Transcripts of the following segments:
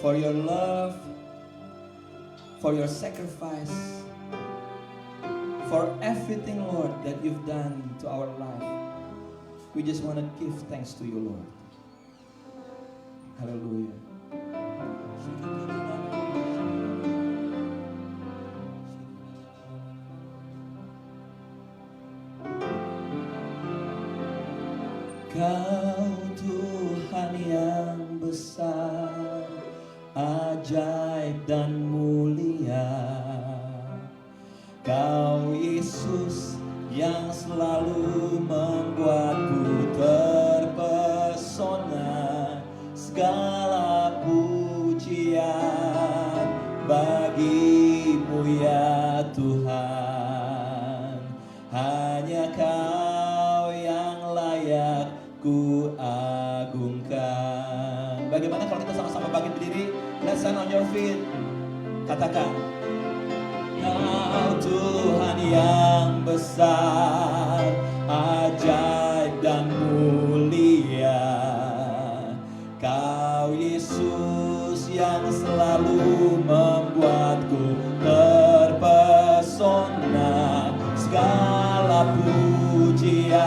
for your love, for your sacrifice, for everything, Lord, that you've done to our life. We just want to give thanks to you, Lord. Hallelujah. Kau Tuhan yang besar, ajaib dan mulia. Kau Yesus yang selalu membuatku terpesona. Segala pujian bagimu ya Tuhan. Hanya Kau yang layak ku agungkan. Bagaimana kalau kita sama-sama bangkit berdiri? Let's stand on your feet. Katakan, Kau Tuhan yang besar, ajaib dan mulia. Kau Yesus yang selalu membuatku terpesona. Segala pujian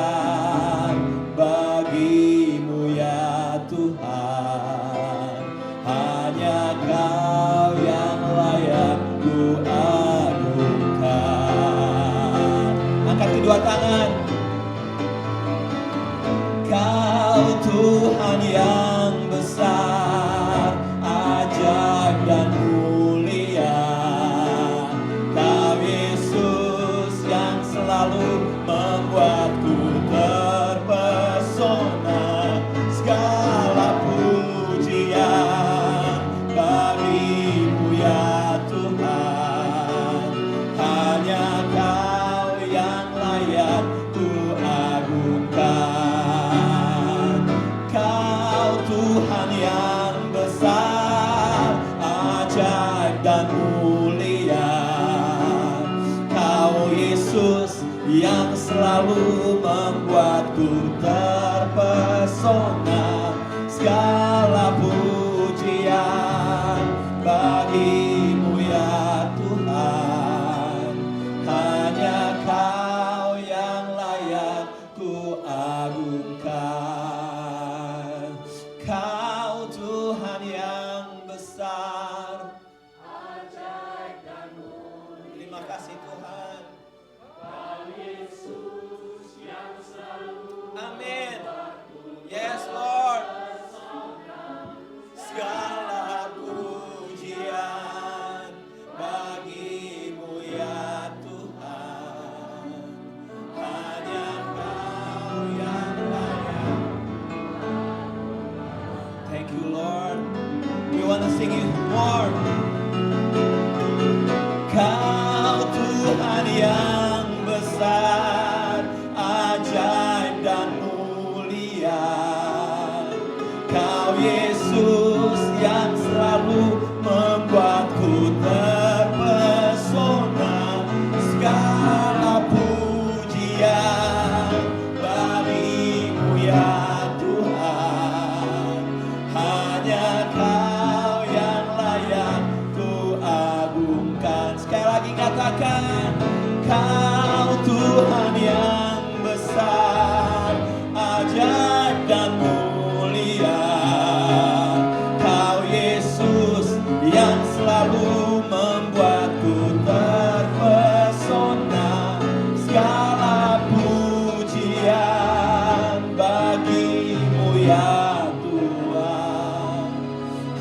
bagimu ya Tuhan. Hanya Kau yang layak ku agungkan. Angkat kedua tangan. Kau Tuhan yang besar, ajaib dan mulia. Kau Yesus yang selalu membuatku terpesona. Segala pujian bagimu ya Tuhan. Hanya Kau yang layak ku agungkan. Kau Tuhan yang besar, ajaib dan mulia. Kau Yesus yang selalu membuatku terpesona. Segala pujian bagimu ya Tuhan. Hanya Kau yang layak ku agungkan. Kau Tuhan yang besar, ajaib dan mulia. Terima kasih Tuhan. Kau Yesus yang selalu. Amin. Yes Lord. Segala pujian bagimu ya Tuhan. Hanya Kau yang layak. Thank you Lord. We want to sing it more. Kau Tuhan yang besar, ajaib dan mulia. Kau Yesus yang selalu membuatku terpesona. Segala pujian bagimu ya Tuhan. Hanya Kau yang layak ku agungkan. Sekali lagi katakan, Kau Tuhan yang besar, ajaib dan mulia. Kau Yesus yang selalu membuatku terpesona. Segala pujian bagimu ya Tuhan.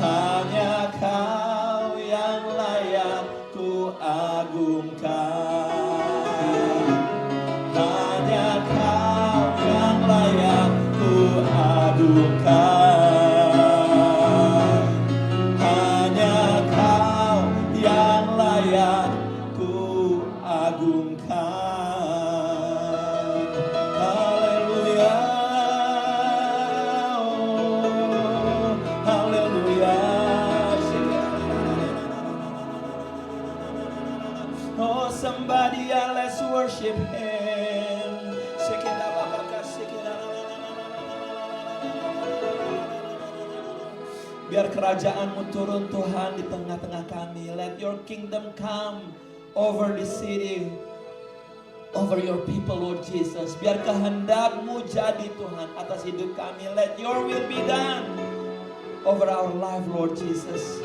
Hanya Kau yang layak ku agungkan. Hanya Kau yang layak ku agungkan. Hanya Kau yang layak ku agungkan. Haleluya. Oh, haleluya. Oh, somebody, let's worship Him. Biar kerajaan-Mu turun Tuhan di tengah-tengah kami. Let your kingdom come over the city, over your people Lord Jesus. Biar kehendak-Mu jadi Tuhan atas hidup kami. Let your will be done over our life Lord Jesus.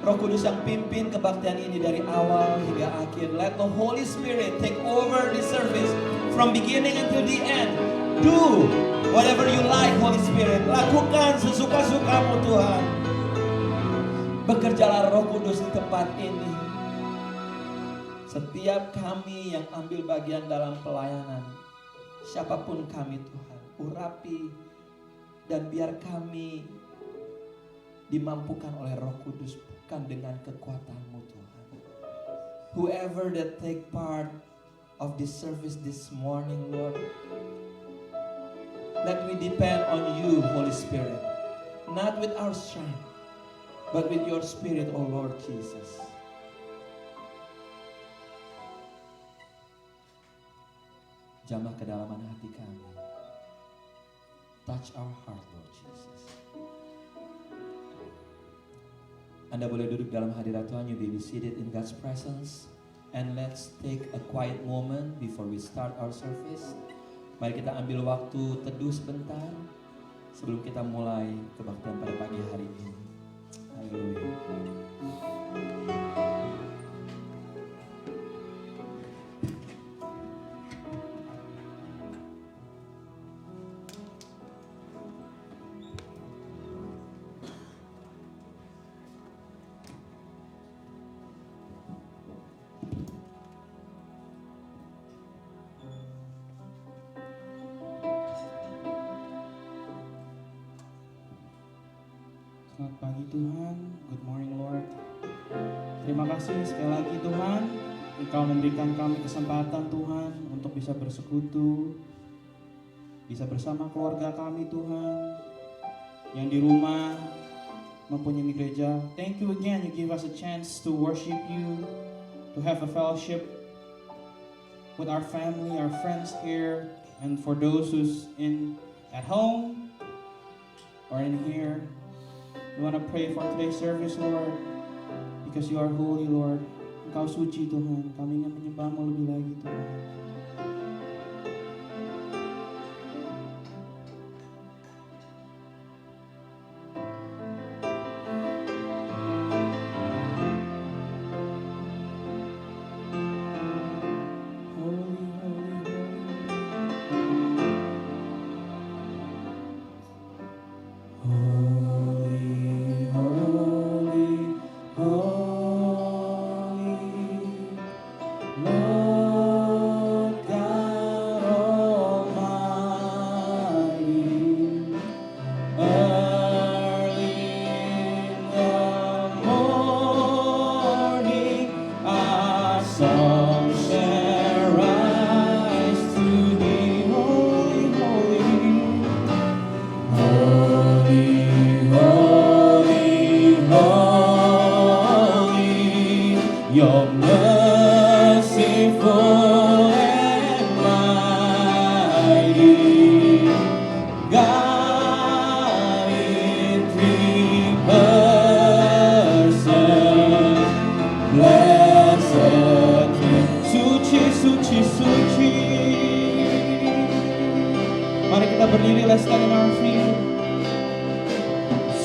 Roh Kudus yang pimpin kebaktian ini dari awal hingga akhir. Let the Holy Spirit take over the service from beginning until the end. Do whatever you like Holy Spirit. Lakukan sesuka-sukamu Tuhan. Bekerjalah Roh Kudus di tempat ini. Setiap kami yang ambil bagian dalam pelayanan, siapapun kami Tuhan, urapi dan biar kami dimampukan oleh Roh Kudus, bukan dengan kekuatan-Mu Tuhan. Whoever that take part of this service this morning Lord, let we depend on you Holy Spirit, not with our strength, but with your Spirit, O Lord Jesus. Jamah kedalaman hati kami. Touch our heart, Lord Jesus. Anda boleh duduk dalam hadirat Tuhan. You may be seated in God's presence. And let's take a quiet moment before we start our service. Mari kita ambil waktu teduh sebentar sebelum kita mulai kebaktian pada pagi hari ini. Haleluya. Selamat pagi Tuhan, good morning Lord. Terima kasih sekali lagi Tuhan, Engkau memberikan kami kesempatan Tuhan untuk bisa bersekutu, bisa bersama keluarga kami Tuhan, yang di rumah maupun yang di gereja. Thank you again, you give us a chance to worship you, to have a fellowship with our family, our friends here, and for those who's at home or in here. We want to pray for today's service, Lord, because you are holy, Lord. Engkau suci, Tuhan. Kami ingin menyembah-Mu lebih lagi, Tuhan.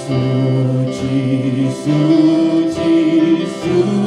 Suci, suci, suci.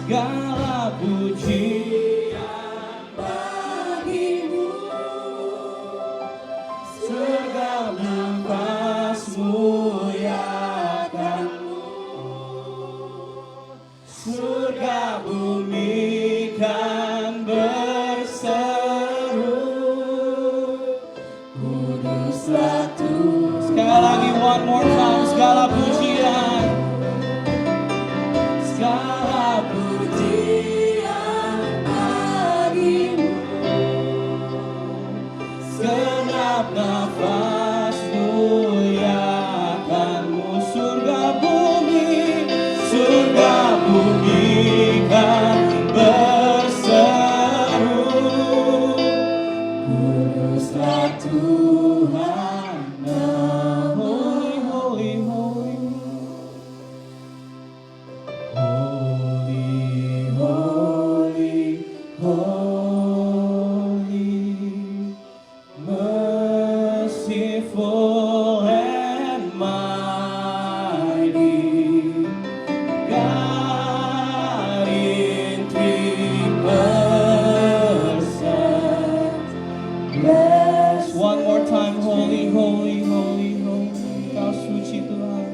segala pujian bagimu, segala nafas muliakanmu, surga bumi kan berseru, kuduslah Tuhan. Sekali lagi, one more time, segala pujian, segala pujian bagimu, segenap nafas muliakanmu, surga bumi kan berseru, kuduslah Tuhan, holy, holy, holy, holy, holy, holy, merciful and mighty, God in 3 persons. Bless. One more time, holy, holy, holy, holy, Kau suci Tuhan.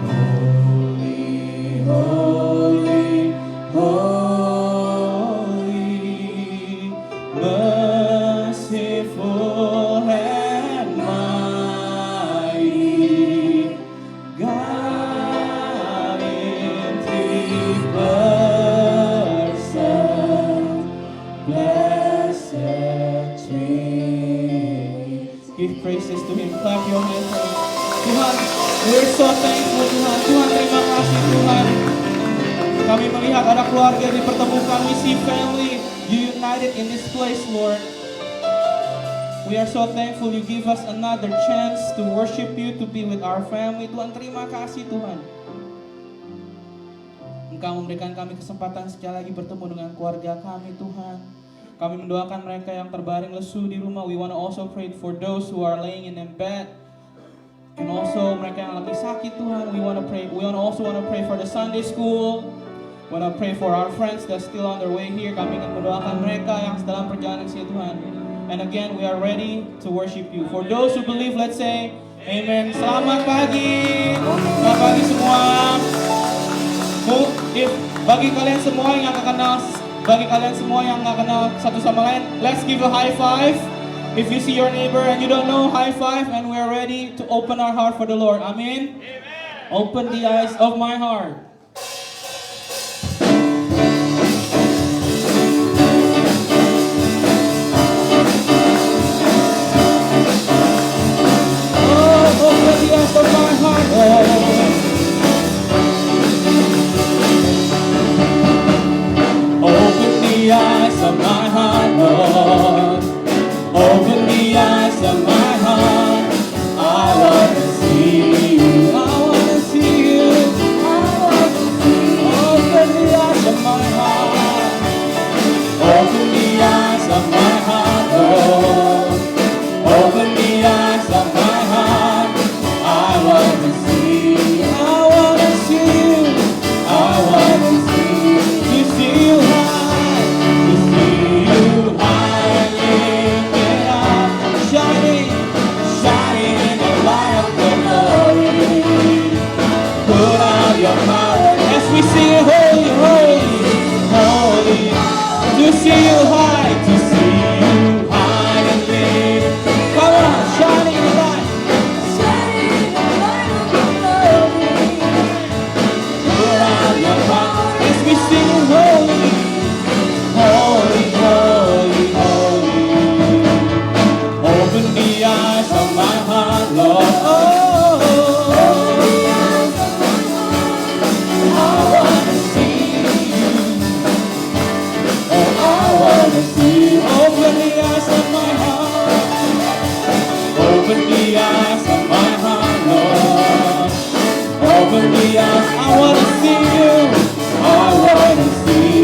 Holy, holy, holy, merciful and mighty, God in 3 persons, blessed Trinity. Give praises to Him. Clap your hands. Tuhan, we're so thankful Tuhan. Tuhan, terima kasih Tuhan. Kami melihat ada keluarga dipertemukan. We see family united in this place, Lord. We are so thankful you give us another chance to worship you, to be with our family. Tuhan, terima kasih Tuhan. Engkau memberikan kami kesempatan sekali lagi bertemu dengan keluarga kami, Tuhan. Kami mendoakan mereka yang terbaring lesu di rumah. We want to also pray for those who are laying in bed. And also mereka yang lagi sakit, Tuhan. We also want to pray for the Sunday school. We want to pray for our friends that's still on their way here. Kami ingin mendoakan mereka yang dalam perjalanan ke sini, Tuhan. And again, we are ready to worship you. For those who believe, let's say amen. Selamat pagi. Selamat pagi semua. Bagi kalian semua yang nggak kenal satu sama lain, let's give a high five. If you see your neighbor and you don't know, high five, and we are ready to open our heart for the Lord. Amen. Open the eyes of my heart. Oh, open the eyes of my heart. Open the eyes of my heart, Lord. Open the eyes of my heart. I want to see you. I want to see you. I want to see you. Open the eyes of my heart. Open the eyes of my heart, Lord. Open the eyes of my heart. I want to see you. I want to see you. I want to see you. To see you high. To see you high and lifted up. Shining, shining in the light of your glory. Put out your power as we sing holy, holy, holy. To see you high, to see you high and lifted. Come on, shining in the light. Shining in the light of your glory. Put out your power as we sing holy, holy, holy, holy. Open the eyes of my heart, Lord. Oh, I want to see you. Oh, I want to see you. Open the eyes of my heart. Open the eyes of my heart, Lord. Open the eyes. I want to see you. I want to see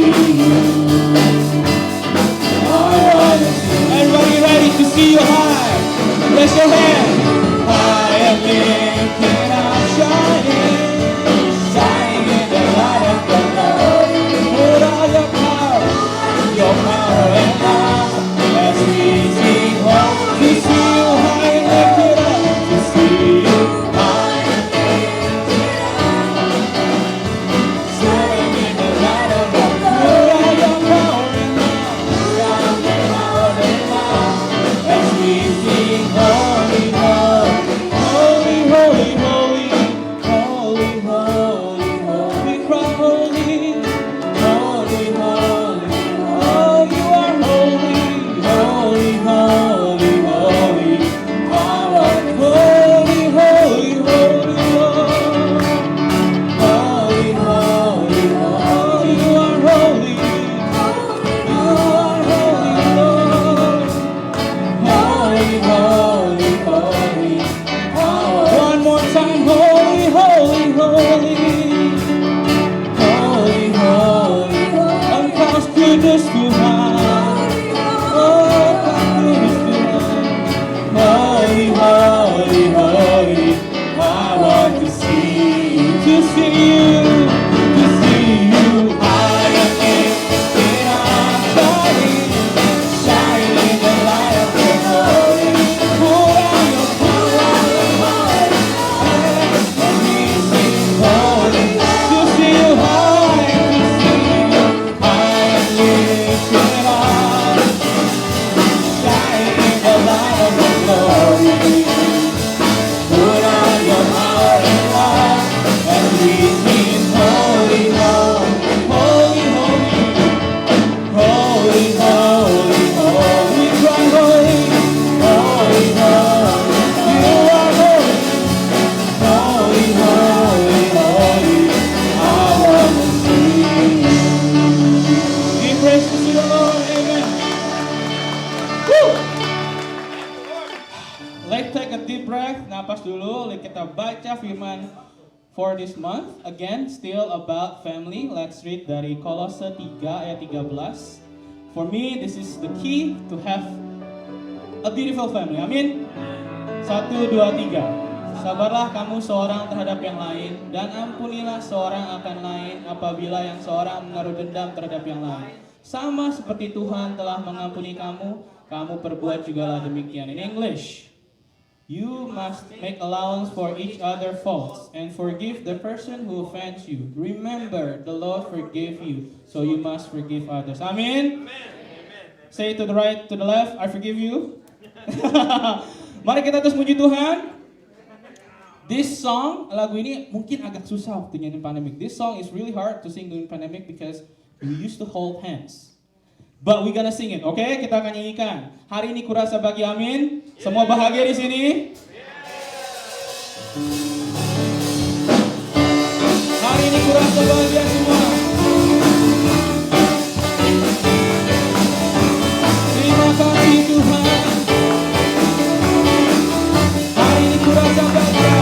pause dulu, kita baca firman for this month. Again, still about family. Let's read dari Kolose 3 ayat 13. For me, this is the key to have a beautiful family. Amin. 1, 2, 3. Sabarlah kamu seorang terhadap yang lain, dan ampunilah seorang akan lain apabila yang seorang menaruh dendam terhadap yang lain. Sama seperti Tuhan telah mengampuni kamu, kamu perbuat jugalah demikian. In English, you must make allowance for each other's faults and forgive the person who offends you. Remember, the Lord forgave you, so you must forgive others. Amin. Say to the right, to the left, I forgive you. Mari kita terus puji Tuhan. This song, lagu ini mungkin agak susah waktu nyanyi pandemic. This song is really hard to sing during pandemic because we used to hold hands. But we gonna sing it, oke? Okay? Kita akan nyanyikan. Hari ini kurasa bagi amin. Semua bahagia di sini. Hari ini kurasa bahagia semua. Terima kasih Tuhan. Hari ini kurasa bahagia. Hari ini kurasa bahagia.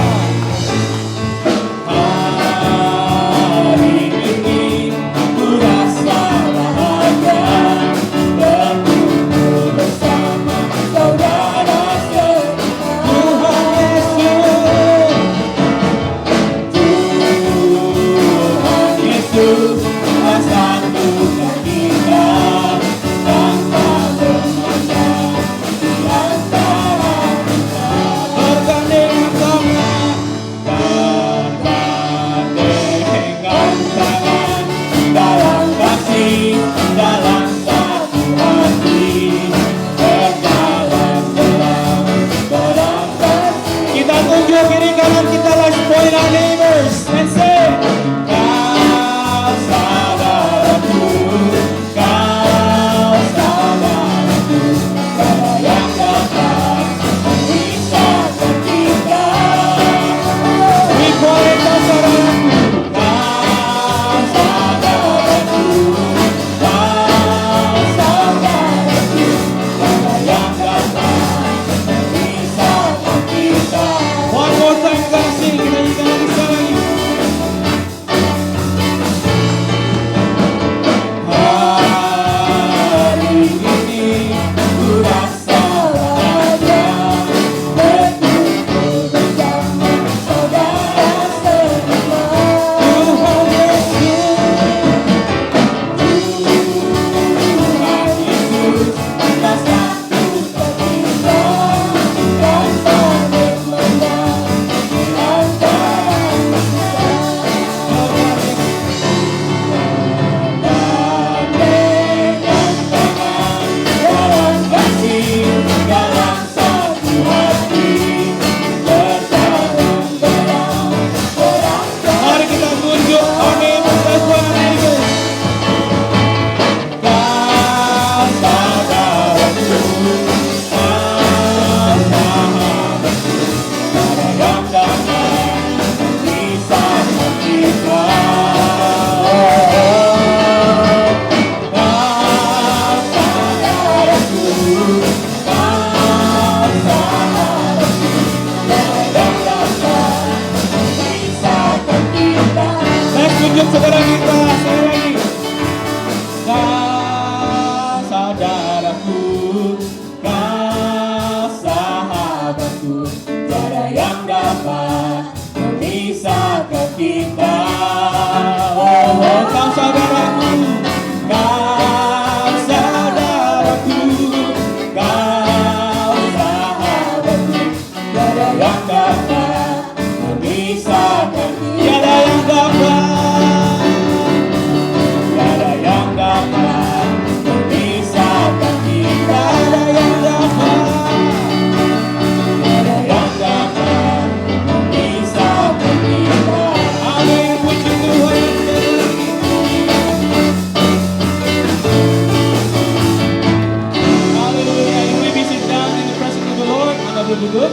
Duduk.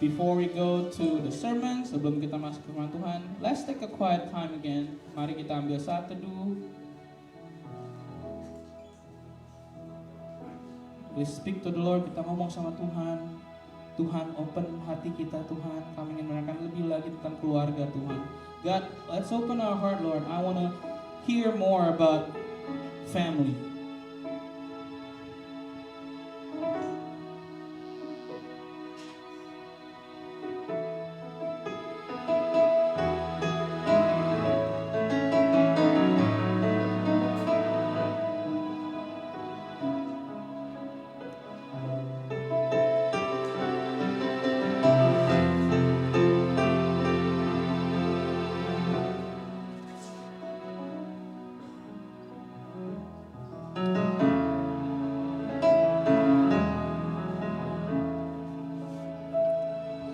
Before we go to the sermon, sebelum kita masuk ke firman Tuhan, let's take a quiet time again. Mari kita ambil saat teduh. Please speak to the Lord. Kita ngomong sama Tuhan. Tuhan, open hati kita Tuhan. Kami ingin mendengarkan lebih lagi tentang keluarga Tuhan. God, let's open our heart, Lord. I want to hear more about family.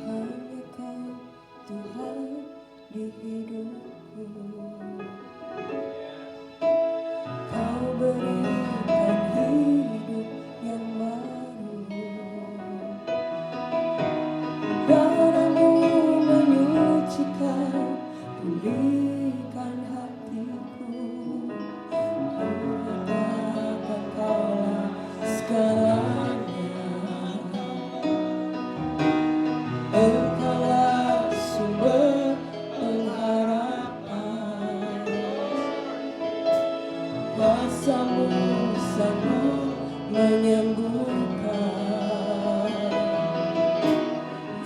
Hanya Kau Tuhan di hidupku. Kau berikan hidup yang baru. Darah-Mu menyucikan, pulihkan hatiku. Katakan Kaulah segalanya. Engkaulah sumber pengharapan. Kuasa-Mu sanggup menyembuhkan.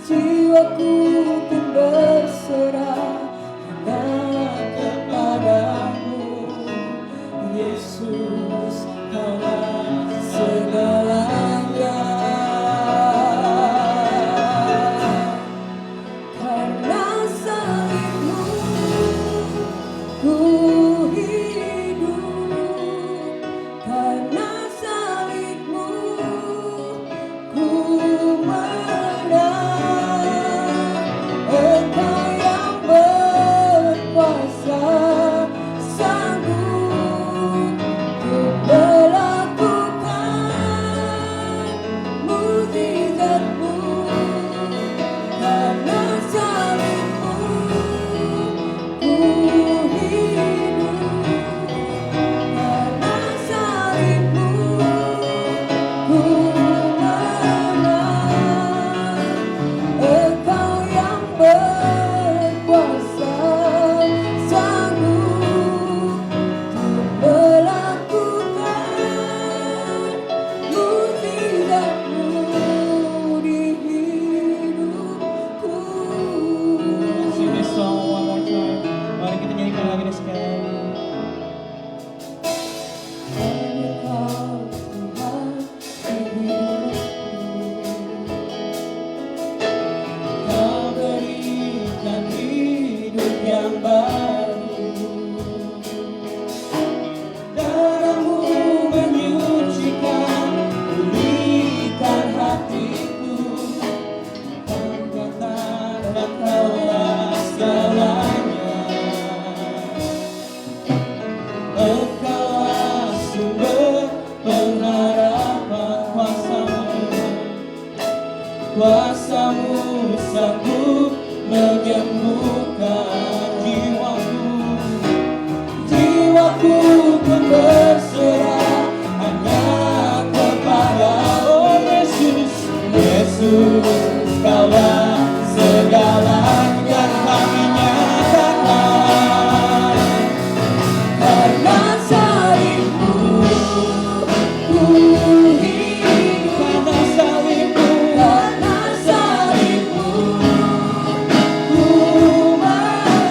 Jiwaku pun berserah hanya kepadamu. Yesus, Kaulah segalanya. Karena salib-Mu ku hidup. Karena salib-Mu ku menang. Engkau yang berkuasa, sanggup untuk melakukan mukjizat-Mu. Karena salib-Mu ku hidup. Karena salib-Mu ku menang. Engkau yang berkuasa, sanggup untuk melakukan mukjizat-Mu di hidupku. Let's sing this song one more time. Mari kita nyanyikan lagi nih sekali lagi. Hanya Kau Tuhan di hidupku. Kau berikan hidup yang baru. Darah-Mu menyucikan, pulihkan hatiku. Katakan Kaulah segalanya. Engkaulah sumber pengharapan. Kuasa-Mu sanggup menyembuhkan jiwaku pun berserah hanya kepada Yesus. Kaulah segalanya. Kami nyatakan Karena salib-Mu ku hidup. karena salib-Mu. Karena salib-Mu ku menang.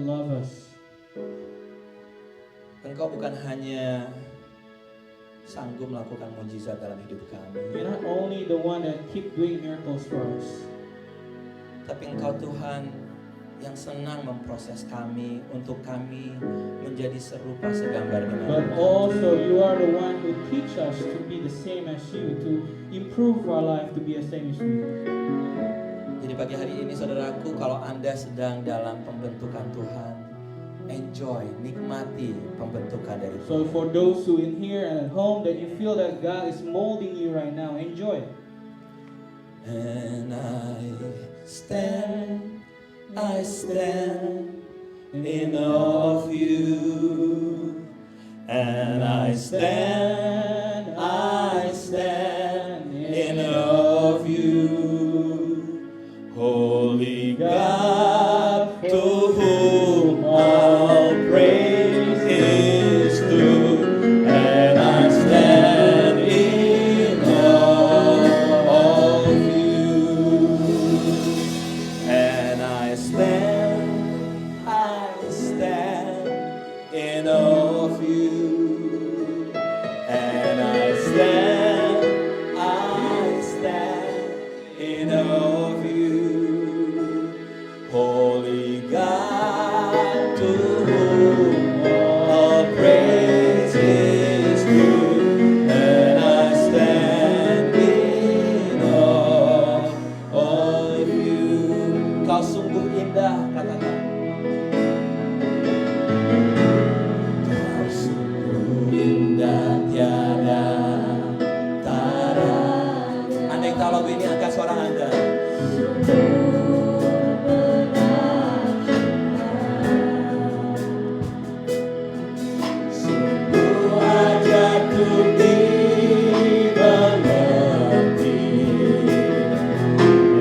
love us. Engkau bukan hanya sanggup melakukan mujizat dalam hidup kami, You're not only the one that keep doing miracles for us, tapi Engkau Tuhan yang senang memproses kami untuk kami menjadi serupa segambar dengan but Engkau. also you are the one who teach us to be the same as you, to improve our life to be the same as you. Jadi pagi hari ini saudaraku, kalau Anda sedang dalam pembentukan Tuhan, enjoy, nikmati pembentukan dari So Tuhan. for those who in here and at home that you feel that God is molding you right now, enjoy it. And I stand in awe of you. And I stand in awe of you. Holy God, to whom all praise is due. And I stand in awe of you. And I stand in awe of you. And I stand in awe of you. Holy God, to whom all praise is due. And I stand in awe of you. Kau sungguh indah, katakan. Kau sungguh indah, tiada tara. Anda yang tahu lagu ini, angkat suara Anda. Sungguh ajaib untuk dimengerti,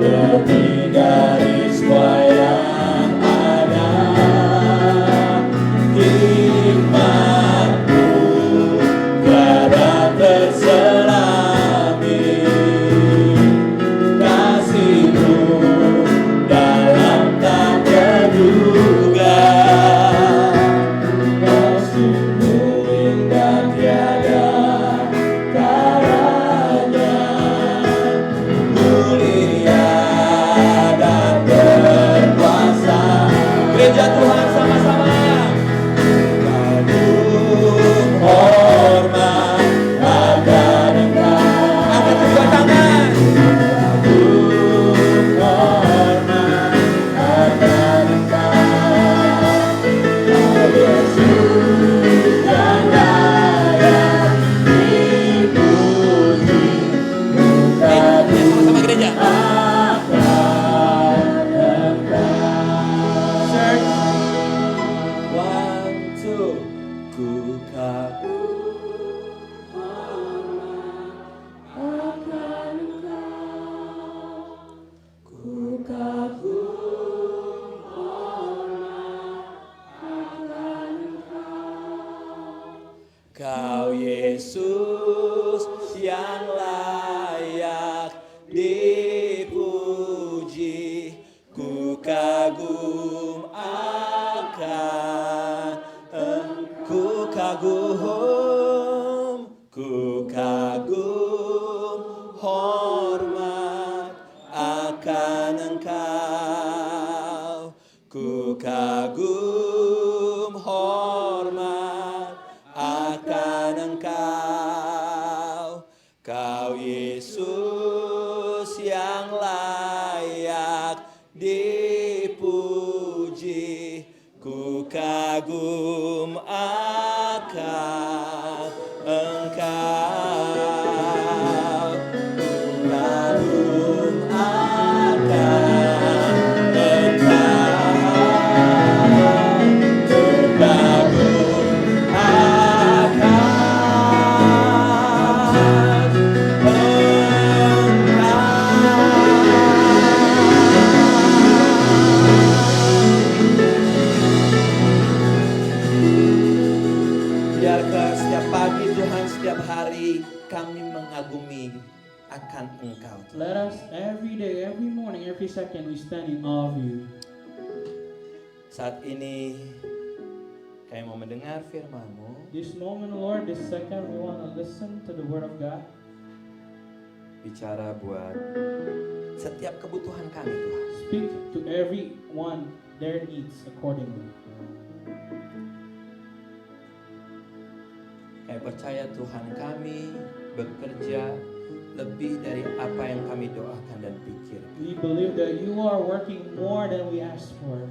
lebih dari semua yang ada. Hikmat-Mu tiada terselami, kasih-Mu dalam tak terduga. Kau sungguh indah, tiada taranya, mulia dan berkuasa. Gereja Tuhan sama-sama. Kagum, hormat, akan Engkau. Angkat kedua tangan. Kagum, hormat, akan Engkau. Kau Yesus yang layak dipuji. Sama-sama gereja. Akan Engkau. Church. 1, 2. Ku kagum akan Engkau. Ku kagum akan Engkau. Kau Yesus yang layak dipuji. Ku kagum akan Ku kagum hormat akan Engkau. Ku kagum hormat akan Engkau. Kau Yesus yang layak dipuji. Ku kagum akan Engkau. Ku kagum akan Engkau. Ku kagum akan Biarkan setiap pagi Tuhan, setiap hari kami mengagumi akan Engkau. Let us every day, every morning, every second we stand in awe of you. Saat ini kami mau mendengar firman-Mu. This moment, Lord, this second, we want to listen to the Word of God. Bicara buat setiap kebutuhan kami, Tuhan. Speak to everyone their needs accordingly. Kami percaya Tuhan kami bekerja lebih dari apa yang kami doakan dan pikirkan. We believe that you are working more than we asked for.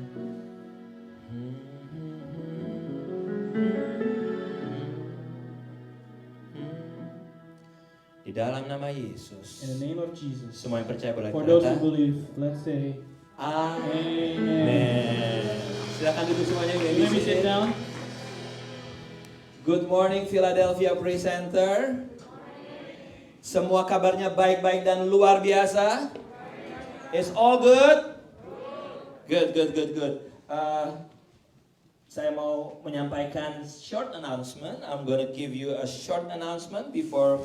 Di dalam nama Yesus. In the name of Jesus. Semua yang percaya boleh For those berkata, who believe, let's say, Amin. Amen. Silakan duduk semuanya. Let me sit down. Good morning Philadelphia Praise Center. Semua kabarnya baik-baik dan luar biasa. It's all good? Good. Saya mau menyampaikan short announcement. I'm gonna give you a short announcement before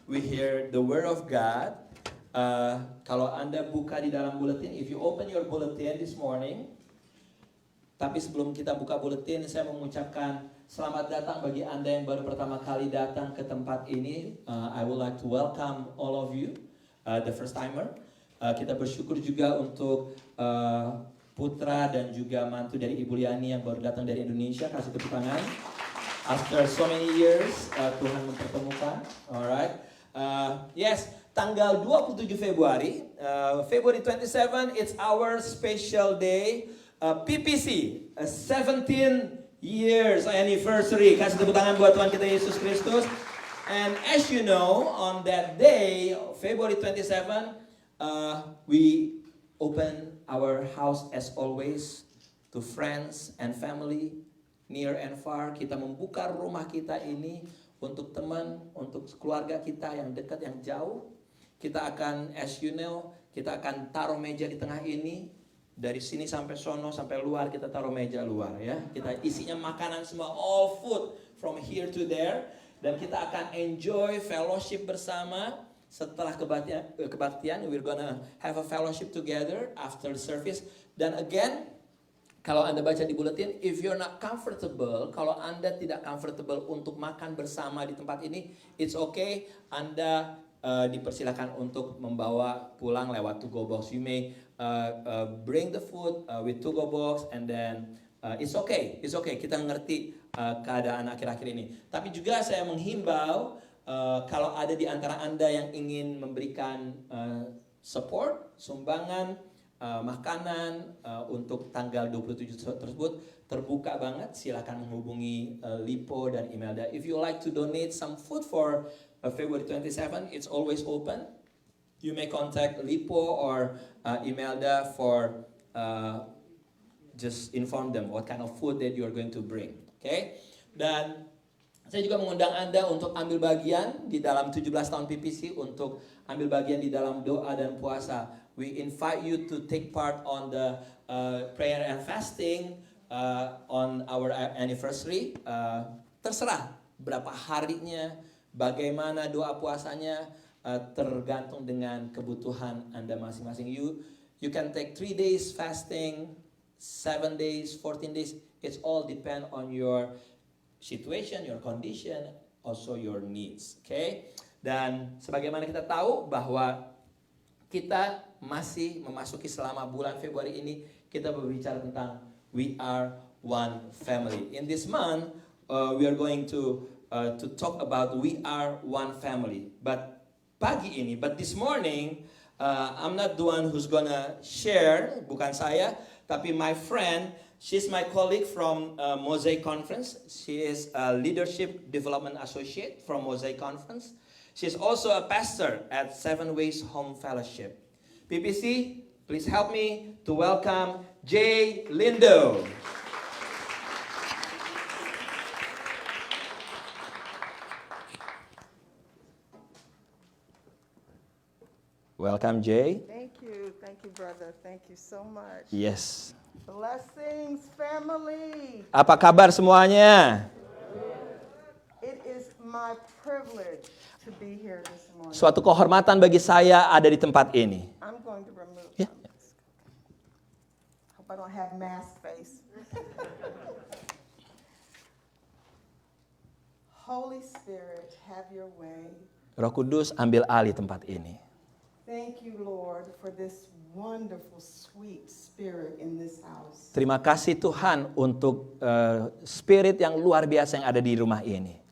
we hear the word of God. Kalau Anda buka di dalam bulletin, if you open your bulletin this morning. Tapi sebelum kita buka bulletin, saya mengucapkan selamat datang bagi Anda yang baru pertama kali datang ke tempat ini. I would like to welcome all of you, the first timer. Kita bersyukur juga untuk putra dan juga mantu dari Ibu Liani yang baru datang dari Indonesia. Kasih tepuk tangan. After so many years, Tuhan mempertemukan. Alright. Yes, tanggal 27 Februari, February 27, it's our special day. PPC, 17 years anniversary. Kasih tepuk tangan buat Tuhan kita Yesus Kristus. And as you know, on that day, February 27, we open our house as always to friends and family, near and far. Kita membuka rumah kita ini untuk teman, untuk keluarga kita yang dekat, yang jauh. Kita akan, as you know, kita akan taruh meja di tengah ini. Dari sini sampai sono, sampai luar, kita taruh meja luar ya. Kita isinya makanan semua, all food from here to there. Dan kita akan enjoy fellowship bersama. Setelah kebaktian, we're gonna have a fellowship together after the service. Dan again, kalau Anda baca di bulletin, if you're not comfortable, kalau Anda tidak comfortable untuk makan bersama di tempat ini, it's okay. Anda dipersilakan untuk membawa pulang lewat to-go box. You may bring the food with to-go box and then it's okay. Kita ngerti keadaan akhir-akhir ini. Tapi juga saya menghimbau kalau ada di antara Anda yang ingin memberikan support, sumbangan, makanan untuk tanggal 27 tersebut terbuka banget. Silakan menghubungi Lipo dan Imelda. If you like to donate some food for February 27, it's always open. You may contact Lipo or Imelda for just inform them what kind of food that you are going to bring. Okay? Dan saya juga mengundang Anda untuk ambil bagian di dalam 17 tahun PPC, untuk ambil bagian di dalam doa dan puasa. We invite you to take part on the prayer and fasting on our anniversary. Terserah berapa harinya, bagaimana doa puasanya, tergantung dengan kebutuhan Anda masing-masing. You can take 3 days fasting, 7 days, 14 days. It's all depend on your situation, your condition, also your needs. Okay? Dan sebagaimana kita tahu bahwa kita masih memasuki selama bulan Februari ini, kita berbicara tentang we are one family. In this month, we are going to talk about we are one family. But this morning, I'm not the one who's gonna share, bukan saya, tapi my friend, she's my colleague from Mosaic Conference. She is a Leadership Development Associate from Mosaic Conference. She's also a pastor at Seven Ways Home Fellowship. PPC, please help me to welcome Jay Lindo. Welcome, Jay. Thank you, brother. Thank you so much. Yes. Blessings, family. Apa kabar semuanya? It is my privilege to be here this morning. Suatu kehormatan bagi saya ada di tempat ini. I'm going to remove Yeah. my mask. Hope I don't have mask face. Holy Spirit, have your way. Roh Kudus, ambil alih tempat ini. Thank you, Lord, for this wonderful, sweet spirit in this house. Terima kasih Tuhan untuk spirit yang luar biasa yang ada di rumah ini.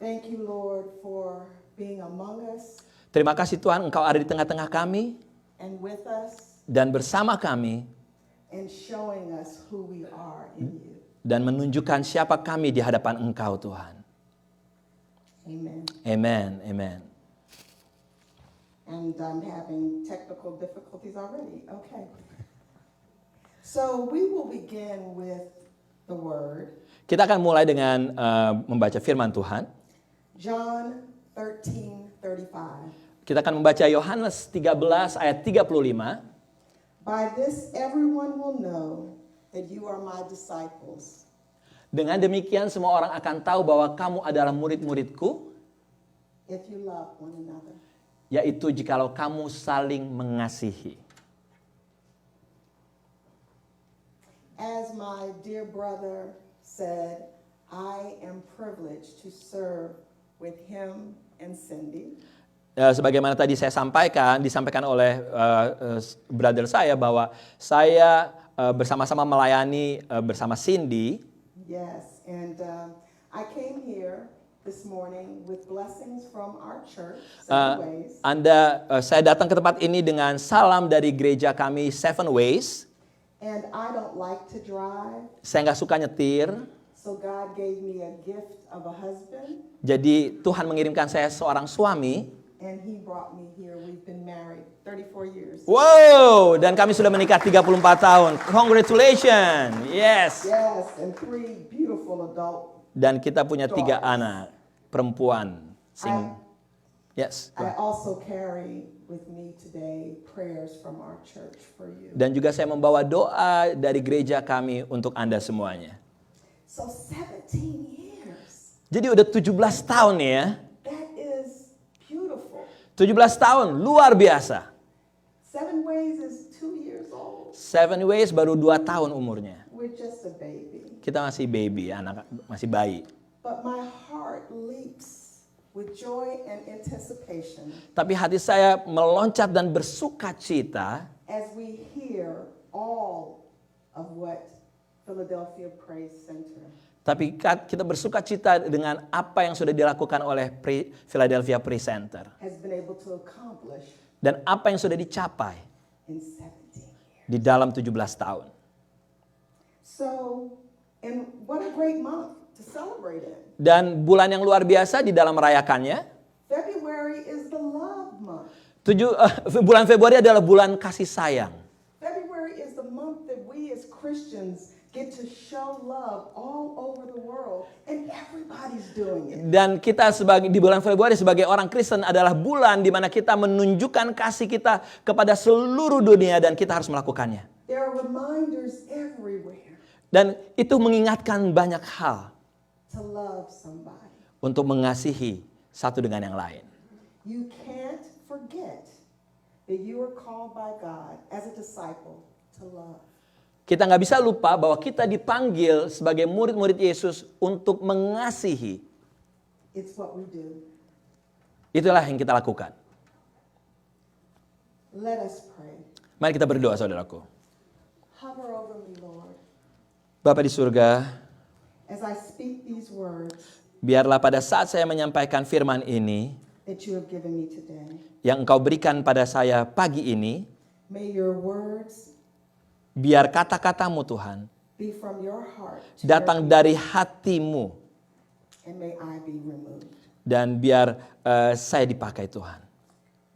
Thank you, Lord, for being among us Terima kasih Tuhan, Engkau ada di tengah-tengah kami and with us dan bersama kami and showing us who we are in you. dan menunjukkan siapa kami di hadapan Engkau Tuhan. Amen. Amen, amen. And I'm having technical difficulties already. Okay. So we will begin with the word. Kita akan mulai dengan membaca firman Tuhan. John 13:35. Kita akan membaca Yohanes 13 ayat 35. By this everyone will know that you are my disciples. Dengan demikian semua orang akan tahu bahwa kamu adalah murid-muridku, If you love one another. yaitu jikalau kamu saling mengasihi. As my dear brother said, I am privileged to serve with him and Cindy. Sebagaimana tadi saya sampaikan, disampaikan oleh brother saya bahwa saya bersama-sama melayani bersama Cindy. Yes, and I came here this morning with blessings from our church, seven ways. Saya datang ke tempat ini dengan salam dari gereja kami Seven Ways. And I don't like to drive, Saya nggak suka nyetir, so God gave me a gift of a husband, jadi Tuhan mengirimkan saya seorang suami. and he brought me here. We've been married 34 years. Wow, dan kami sudah menikah 34 tahun. Congratulations. Yes. Yes, and 3 beautiful adult. Dan kita punya 3 anak perempuan. Yes. I also carry with me today prayers from our church for you. Dan juga saya membawa doa dari gereja kami untuk Anda semuanya. So 17 years. Jadi udah 17 tahun nih ya. That is beautiful. 17 tahun, luar biasa. 7 ways is 2 years old. Seven Ways baru 2 tahun umurnya. We're just a baby. Kita masih baby, anak masih bayi. But my heart leaps with joy and anticipation Tapi hati saya meloncat dan bersuka cita as we hear all of what Philadelphia Praise Center Tapi kita bersuka cita dengan apa yang sudah dilakukan oleh Philadelphia Praise Center. has been able to accomplish Dan apa yang sudah dicapai in 17 years. di dalam 17 tahun. So, and what a great month to celebrate in. Dan bulan yang luar biasa di dalam merayakannya. February is the love month. Bulan Februari adalah bulan kasih sayang. February is the month that we as Christians get to show love all over the world, and everybody's doing it. Dan kita di bulan Februari sebagai orang Kristen adalah bulan di mana kita menunjukkan kasih kita kepada seluruh dunia dan kita harus melakukannya. There are reminders everywhere Dan itu mengingatkan banyak hal to love somebody. untuk mengasihi satu dengan yang lain. You can't forget that you are called by God as a disciple to love. Kita nggak bisa lupa bahwa kita dipanggil sebagai murid-murid Yesus untuk mengasihi. It's what we do. Itulah yang kita lakukan. Let us pray. Mari kita berdoa, saudaraku. Hover over me, Lord, Bapa di surga, as I speak these words biarlah pada saat saya menyampaikan firman ini, that you have given me today, yang Engkau berikan pada saya pagi ini, may your words biar kata-katamu Tuhan be from your heart to datang your dari hatimu, people, and may I be removed. dan biar saya dipakai Tuhan.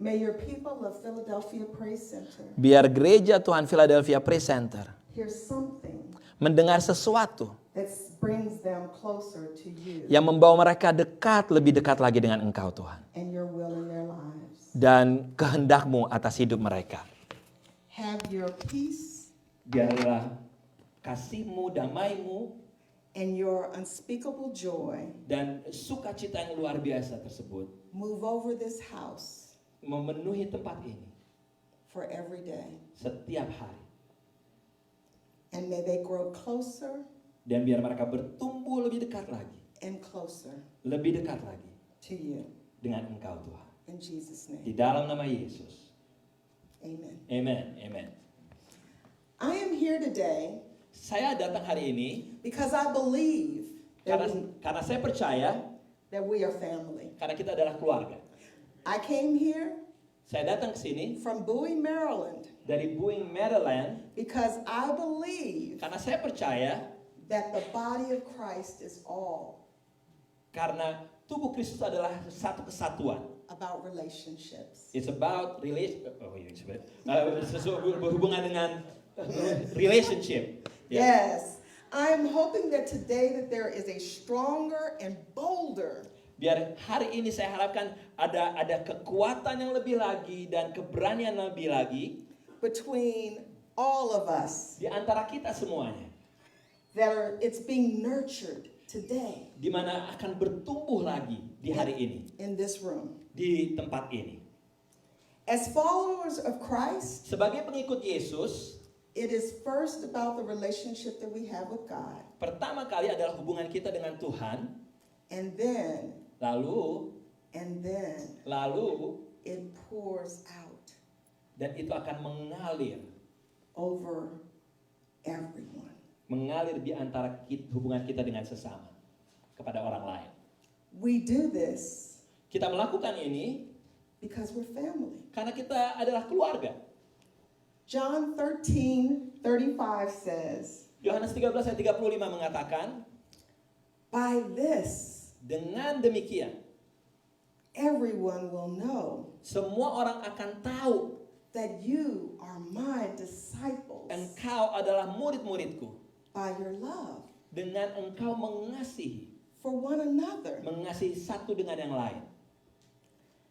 May your people of Philadelphia Praise Center Biar gereja Tuhan Philadelphia Praise Center hear something mendengar sesuatu that brings them closer to you yang membawa mereka lebih dekat lagi dengan Engkau Tuhan. and your will in their lives. Dan kehendak-Mu atas hidup mereka. Have your peace Biarlah kasih-Mu, damai-Mu, and your unspeakable joy dan sukacita yang luar biasa tersebut move over this house memenuhi tempat ini for every day. setiap hari. And may they grow closer Dan biar mereka bertumbuh lebih dekat lagi. and closer lebih dekat lagi to you. dengan Engkau Tuhan. In Jesus' Di name, dalam nama Yesus. amen. Amen. Amen. I am here today Saya datang hari ini because I believe karena saya percaya that we are family. karena kita adalah keluarga. I came here Saya datang ke sini from Bowie, Maryland, dari Bowie, Maryland because I believe karena saya percaya that the body of Christ is all karena tubuh Kristus adalah satu kesatuan. about relationships. It's about berhubungan dengan relationship. Ya. Yes. I'm hoping that today that there is a stronger and bolder Biar hari ini saya harapkan ada kekuatan yang lebih lagi dan keberanian lebih lagi between all of us di antara kita semuanya, it's being nurtured today di mana akan bertumbuh lagi di hari ini, in this room. di tempat ini. As followers of Christ, Sebagai pengikut Yesus, it is first about the relationship that we have with God, pertama kali adalah hubungan kita dengan Tuhan, and then lalu it pours out dan itu akan mengalir over everyone. mengalir di antara hubungan kita dengan sesama kepada orang lain. We do this Kita melakukan ini because we're family. karena kita adalah keluarga. John 13:35 says, Yohanes 13 ayat 35 mengatakan, by this dengan demikian everyone will know semua orang akan tahu that you are my disciples engkau adalah murid-muridku by your love dengan engkau mengasihi for one another. satu dengan yang lain.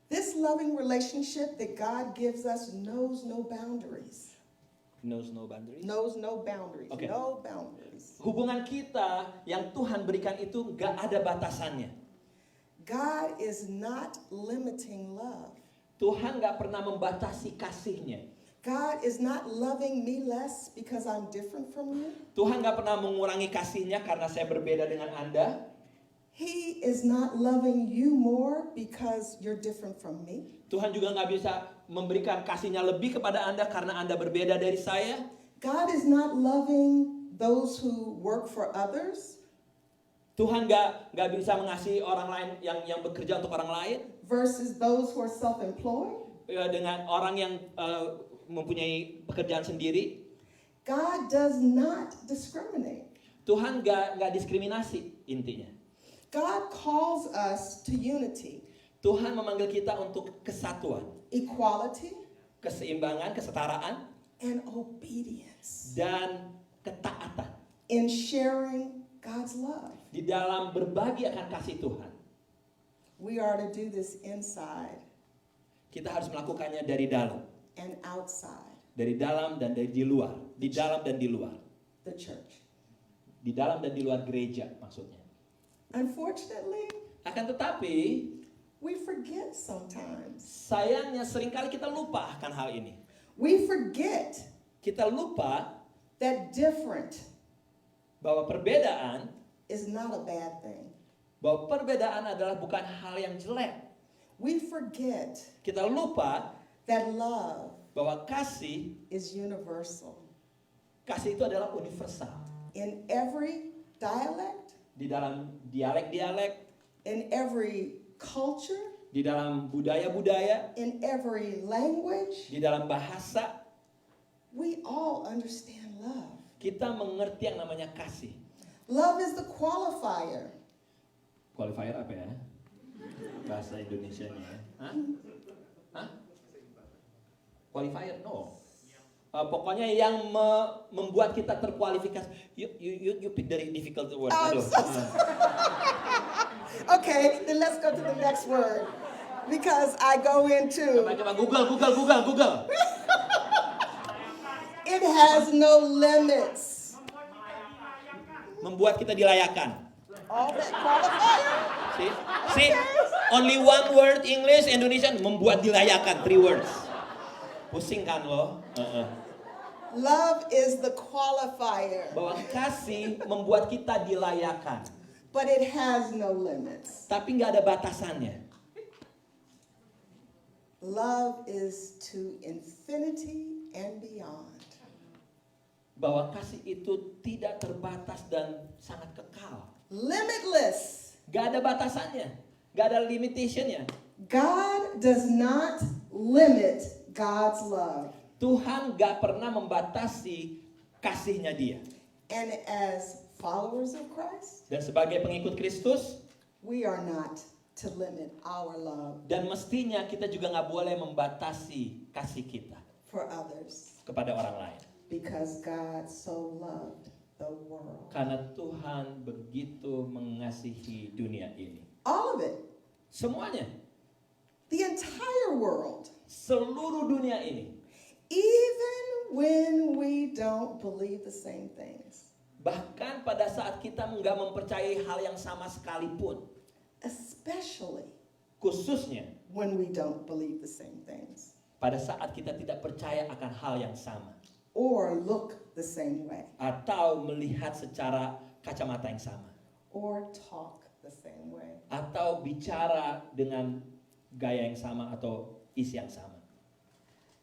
This loving relationship that God gives us knows no boundaries. Knows no boundaries. Knows no boundaries. Okay. No boundaries. Hubungan kita yang Tuhan berikan itu gak ada batasannya. God is not limiting love. Tuhan gak pernah membatasi kasihnya. God is not loving me less because I'm different from you. Tuhan gak pernah mengurangi kasihnya karena saya berbeda dengan Anda. He is not loving you more because you're different from me. Tuhan juga gak bisa memberikan kasihnya lebih kepada Anda karena Anda berbeda dari saya. God is not loving those who work for others Tuhan gak bisa mengasihi orang lain yang bekerja untuk orang lain versus those who are self-employed. dengan orang yang mempunyai pekerjaan sendiri. God does not discriminate. Tuhan gak diskriminasi intinya. God calls us to unity, Tuhan memanggil kita untuk kesatuan, equality, keseimbangan, kesetaraan, and obedience dan ketaatan in sharing God's love. di dalam berbagi akan kasih Tuhan. We are to do this inside Kita harus melakukannya dari dalam, and outside dari dalam dan dari di luar, di dalam dan di luar, the church. di dalam dan di luar gereja maksudnya. Unfortunately, Akan tetapi, we forget sometimes. sayangnya seringkali kita lupa akan hal ini. We forget Kita lupa that different bahwa perbedaan, is not a bad thing. bahwa perbedaan adalah bukan hal yang jelek. We forget Kita lupa that love bahwa kasih is universal. itu adalah universal. In every dialect, Di dalam dialek-dialek, in every culture, di dalam budaya-budaya, in every language, di dalam bahasa, we all understand love. kita mengerti yang namanya kasih. Love is the qualifier. Qualifier apa ya? Bahasa Indonesianya. Hah? Hah? Qualifier? No. Pokoknya yang membuat kita terkualifikasi. You pick very difficult word. I'm Aduh. so sorry. Okay, then let's go to the next word. Because I go into, Coba Google. it has no limits. Membuat kita dilayakan. All that qualifier? See? Only one word English, Indonesian, membuat dilayakan. 3 words. Pusing kan lo? Love is the qualifier. Bahwa kasih membuat kita dilayakan. but it has no limits. tapi nggak ada batasannya. Love is to infinity and beyond. Bahwa kasih itu tidak terbatas dan sangat kekal. Limitless. Gak ada batasannya, gak ada limitationnya. God does not limit God's love. Tuhan gak pernah membatasi kasihnya Dia. And as followers of Christ, Dan sebagai pengikut Kristus, we are not to limit our love dan mestinya kita juga gak boleh membatasi kasih kita for others, kepada orang lain. because God so loved the world. Karena Tuhan begitu mengasihi dunia ini. All of it. Semuanya, The entire world. seluruh dunia ini. Even when we don't believe the same things. Bahkan pada saat kita nggak mempercayai hal yang sama sekalipun. Especially Khususnya when we don't believe the same things. pada saat kita tidak percaya akan hal yang sama. Or look the same way. Atau melihat secara kacamata yang sama. Or talk the same way. Atau bicara dengan gaya yang sama atau isi yang sama.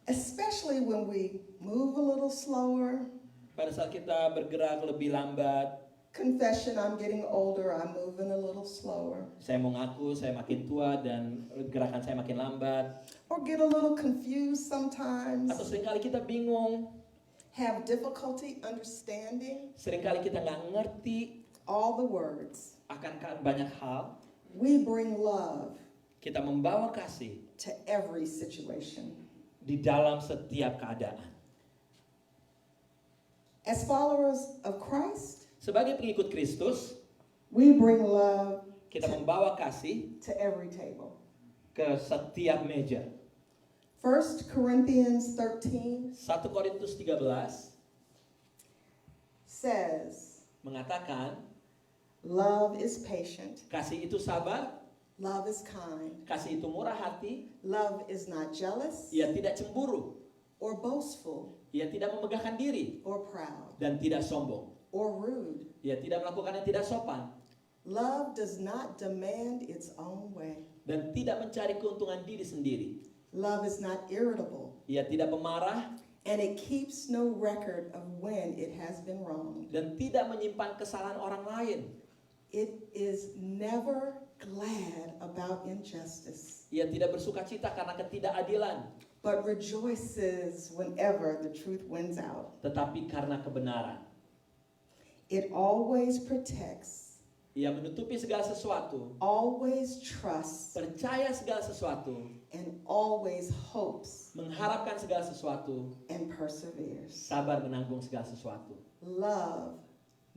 Especially when we move a little slower. Pada saat kita bergerak lebih lambat. Confession, I'm getting older, I'm moving a little slower. Saya mau ngaku, saya makin tua dan gerakan saya makin lambat. Or get a little confused sometimes. Atau seringkali kita bingung. Have difficulty understanding Seringkali kita nggak ngerti all the words. akan banyak hal. We bring love Kita membawa kasih to every situation. di dalam setiap keadaan. As followers of Christ, Sebagai pengikut Kristus, we bring love kita membawa kasih to every table. ke setiap meja. 1 Corinthians 13 1 Korintus 13 says, mengatakan love is patient, kasih itu sabar, love is kind, kasih itu murah hati, love is not jealous ia tidak cemburu, or boastful ia tidak memegahkan diri or proud dan tidak sombong. or rude. Ia tidak melakukan yang tidak sopan Love does not demand its own way. dan tidak mencari keuntungan diri sendiri. Love is not irritable, Ia tidak pemarah and it keeps no record of when it has been wronged. dan tidak menyimpan kesalahan orang lain. It is never glad about injustice, Ia tidak bersuka cita karena ketidakadilan, but rejoices whenever the truth wins out. tetapi karena kebenaran. It always protects, Ia menutupi segala sesuatu, always trusts, percaya segala sesuatu, and always hopes mengharapkan segala sesuatu, and perseveres. sabar menanggung segala sesuatu. Love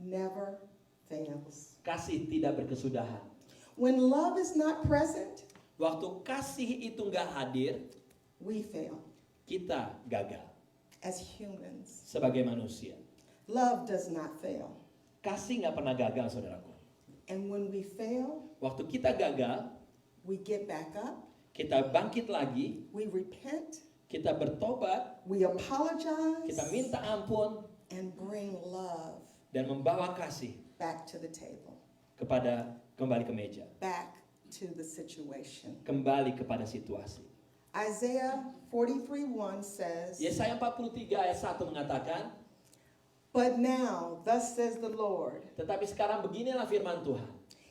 never fails. Kasih tidak berkesudahan. When love is not present, Waktu kasih itu nggak hadir, we fail kita gagal as humans. sebagai manusia. Love does not fail. Kasih nggak pernah gagal, saudaraku. And when we fail, Waktu kita gagal, we get back up, kita bangkit lagi, we repent, kita bertobat, we apologize, kita minta ampun, and bring love dan membawa kasih back to the table, kembali ke meja, back to the situation. kembali kepada situasi. Isaiah 43:1 says, Yesaya 43 ayat 1 mengatakan, but now, thus says the Lord, tetapi sekarang beginilah firman Tuhan,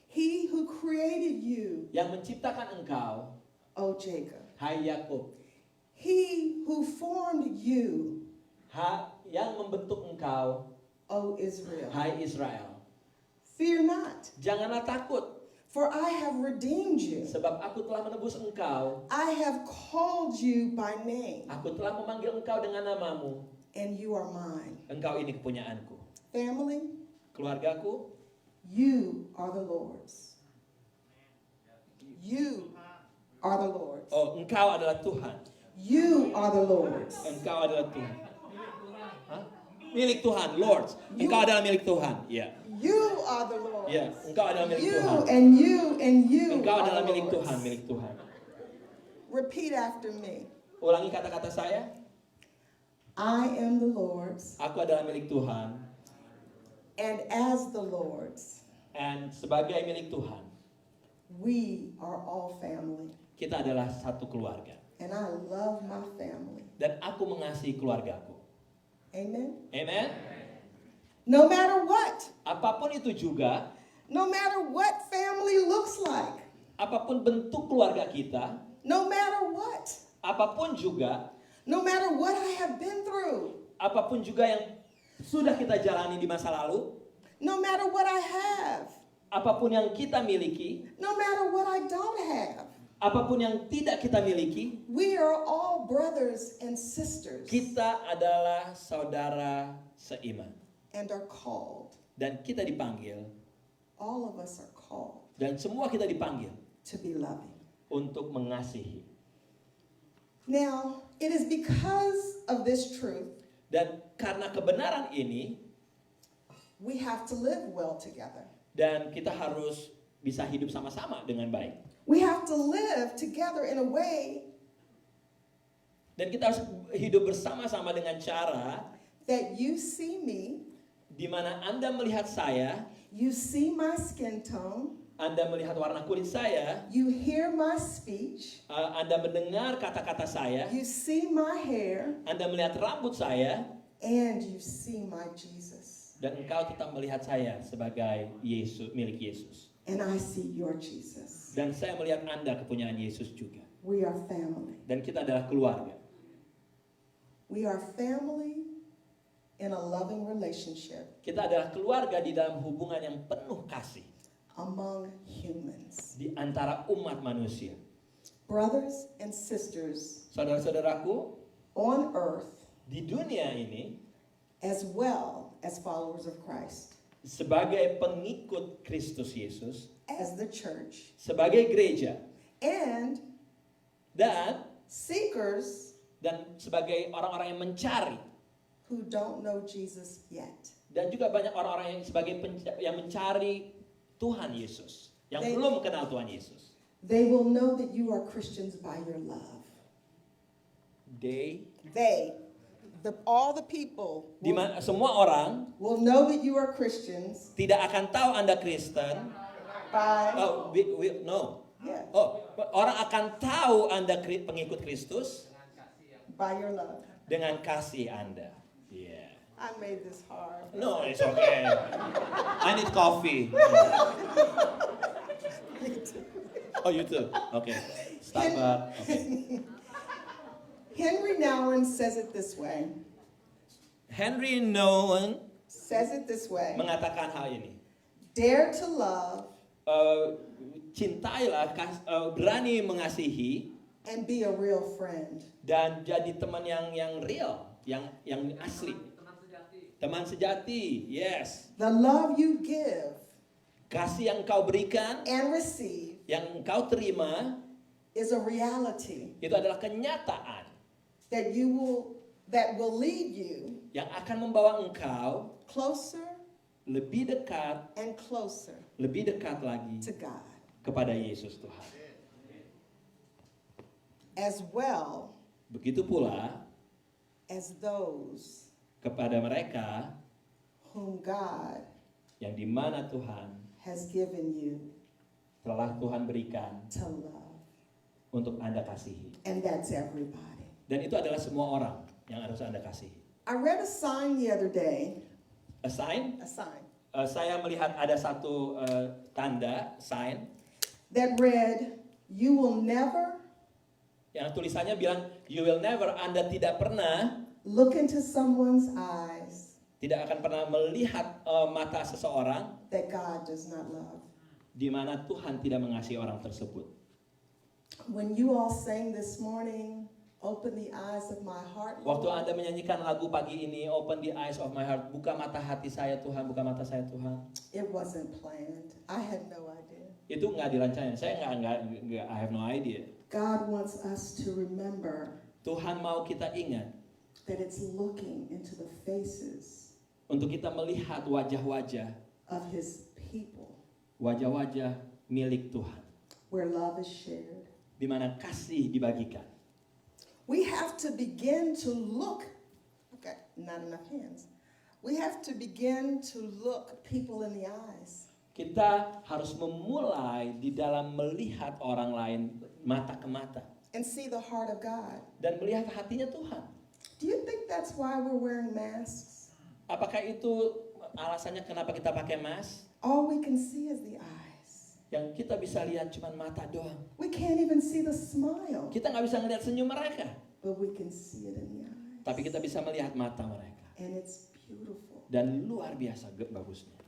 He who created you, yang menciptakan engkau, O Jacob, hai Yakub, He who formed you, yang membentuk engkau, O Israel. hai Israel. Fear not, Janganlah takut, for I have redeemed you. sebab aku telah menebus engkau, I have called you by name, aku telah memanggil engkau dengan namamu, and you are mine. engkau ini kepunyaanku. Family, Keluargaku, you are the Lord's. You are the Lord's. oh engkau adalah Tuhan, You are the Lord's. engkau adalah Tuhan. Hah? Milik Tuhan, Lord. Engkau adalah milik Tuhan. Ya, You are the Lord's. ya, engkau adalah milik You Tuhan. and you and you Engkau are adalah the milik Tuhan, Lord's. milik Tuhan. Repeat after me. Ulangi kata-kata saya. I am the Lord's, Aku adalah milik Tuhan. and as the Lord's, And sebagai milik Tuhan, we are all family. kita adalah satu keluarga. And I love my family. Dan aku mengasihi keluargaku. Amen? Amen? No matter what, Apapun itu juga, no matter what family looks like, apapun bentuk keluarga kita, no matter what, apapun juga, no matter what I have been through, apapun juga yang sudah kita jalani di masa lalu, no matter what I have, apapun yang kita miliki, no matter what I don't have, apapun yang tidak kita miliki, we are all brothers and sisters kita adalah saudara seiman. and are called. Dan kita dipanggil, All of us are called dan semua kita dipanggil to be loving. untuk mengasihi. Now, it is because of this truth Dan karena kebenaran ini, we have to live well together. dan kita harus bisa hidup sama-sama dengan baik. We have to live together in a way Dan kita harus hidup bersama-sama dengan cara that you see me, di mana Anda melihat saya, you see my skin tone, Anda melihat warna kulit saya, you hear my speech, Anda mendengar kata-kata saya, you see my hair, Anda melihat rambut saya, and you see my Jesus. dan engkau tetap melihat saya sebagai Yesus, milik Yesus. And I see your Jesus. Dan saya melihat Anda kepunyaan Yesus juga. We are family. Dan kita adalah keluarga. We are family in a loving relationship Kita adalah keluarga di dalam hubungan yang penuh kasih among humans. di antara umat manusia. Brothers and sisters Saudara-saudaraku, on earth di dunia ini, as well as followers of Christ, sebagai pengikut Kristus Yesus, as the church, sebagai gereja, and dan sebagai orang-orang yang mencari, who don't know Jesus yet. dan juga banyak orang-orang yang yang mencari Tuhan Yesus, yang They- belum kenal Tuhan Yesus. They will know that you are Christians by your love. All the people Di mana semua orang will know that you are Christians tidak akan tahu Anda Kristen. by, No. yeah, Orang akan tahu Anda pengikut Kristus by your love. dengan kasih Anda. Yeah. I made this hard. No, it's okay. I need coffee. Oh, you too. Okay. Starbucks. Okay. Henry Nouwen says it this way. Henry Nouwen Says it this way. mengatakan hal ini. Dare to love Cintailah, berani mengasihi, and be a real friend. dan jadi teman yang real, yang asli. Teman sejati, yes. The love you give Kasih yang kau berikan, and receive yang kau terima, is a reality itu adalah kenyataan that will lead you yang akan membawa engkau closer lebih dekat and closer lagi to God, kepada Yesus Tuhan. as well Begitu pula as those kepada mereka whom God yang di mana Tuhan has given you telah Tuhan berikan to love. untuk Anda kasihi. And that's everybody. Dan itu adalah semua orang yang harus Anda kasihi. I read a sign the other day. A sign? A sign Saya melihat ada satu tanda, sign, that read, "You will never yang tulisannya bilang, you will never, Anda tidak pernah, look into someone's eyes tidak akan pernah melihat mata seseorang that God does not love." di mana Tuhan tidak mengasihi orang tersebut. When you all sang this morning, "Open the eyes of my heart," Waktu Lord, Anda menyanyikan lagu pagi ini, Open the eyes of my heart, buka mata hati saya Tuhan, buka mata saya Tuhan. it wasn't planned. I had no idea. Itu nggak dirancang, saya nggak, I have no idea. God wants us to remember Tuhan mau kita ingat that it's looking into the faces untuk kita melihat wajah-wajah, of His people wajah-wajah milik Tuhan, where love is shared. di mana kasih dibagikan. We have to begin to look. Okay, not enough hands. We have to begin to look people in the eyes Kita harus memulai di dalam melihat orang lain mata ke mata and see the heart of God. dan melihat hatinya Tuhan. Do you think that's why we're wearing masks? Apakah itu alasannya kenapa kita pakai mask? All we can see is the eyes. Yang kita bisa lihat cuma mata doang. We can't even see the smile, Kita nggak bisa ngelihat senyum mereka, but we can see it in the eyes. tapi kita bisa melihat mata mereka. And it's beautiful. Dan luar biasa bagusnya.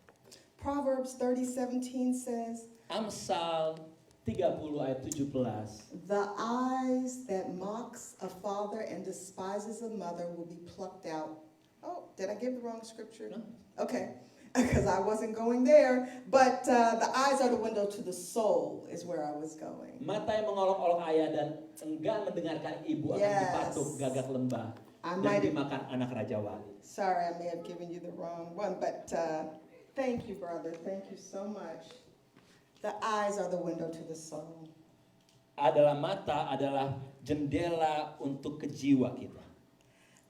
Proverbs 30:17 says, Amsal 30 ayat 17. "The eyes that mocks a father and despises a mother will be plucked out." Oh, did I give the wrong scripture? No. Okay, because I wasn't going there. But the eyes are the window to the soul is where I was going. Mata yang mengolok-olok ayah dan enggan mendengarkan ibu akan Yes. dipatuk gagak lembah I dan might have, dimakan anak raja wali. sorry, I may have given you the wrong one, but thank you, brother. Thank you so much. The eyes are the window to the soul. Adalah mata adalah jendela untuk ke jiwa kita.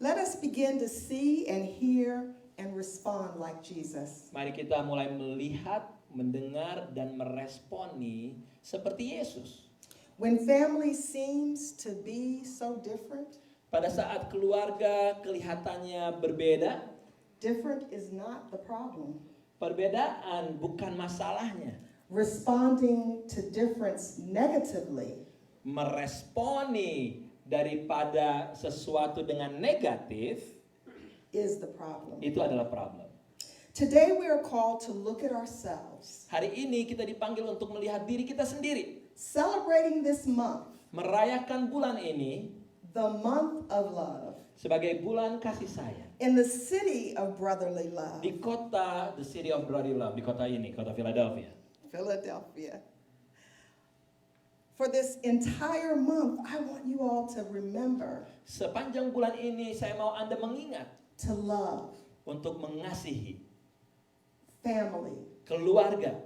Let us begin to see and hear and respond like Jesus. Mari kita mulai melihat, mendengar dan meresponi seperti Yesus. When family seems to be so different, Pada saat keluarga kelihatannya berbeda, different is not the problem. perbedaan bukan masalahnya. Responding to difference negatively Meresponi daripada sesuatu dengan negatif, is the problem. itu adalah problem. Today we are called to look at ourselves. Hari ini kita dipanggil untuk melihat diri kita sendiri. Celebrating this month, Merayakan bulan ini the month of love, sebagai bulan kasih sayang. in the city of brotherly love, Di kota, the city of brotherly love, di kota ini, kota Philadelphia. Philadelphia. For this entire month, I want you all to remember Sepanjang bulan ini saya mau Anda mengingat to love untuk mengasihi family keluarga.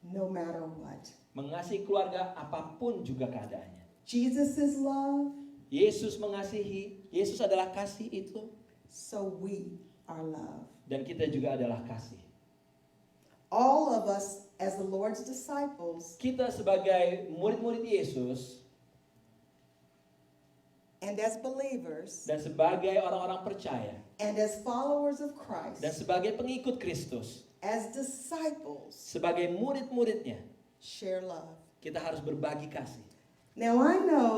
no matter what. Mengasihi keluarga apapun juga keadaannya. Jesus is love, Yesus mengasihi, Yesus adalah kasih itu. so we are love. Dan kita juga adalah kasih. All of us as the Lord's disciples Kita sebagai murid-murid Yesus and as believers dan sebagai orang-orang percaya and as followers of Christ, dan sebagai pengikut Kristus, as disciples, sebagai murid-muridnya, share love. kita harus berbagi kasih. Now I know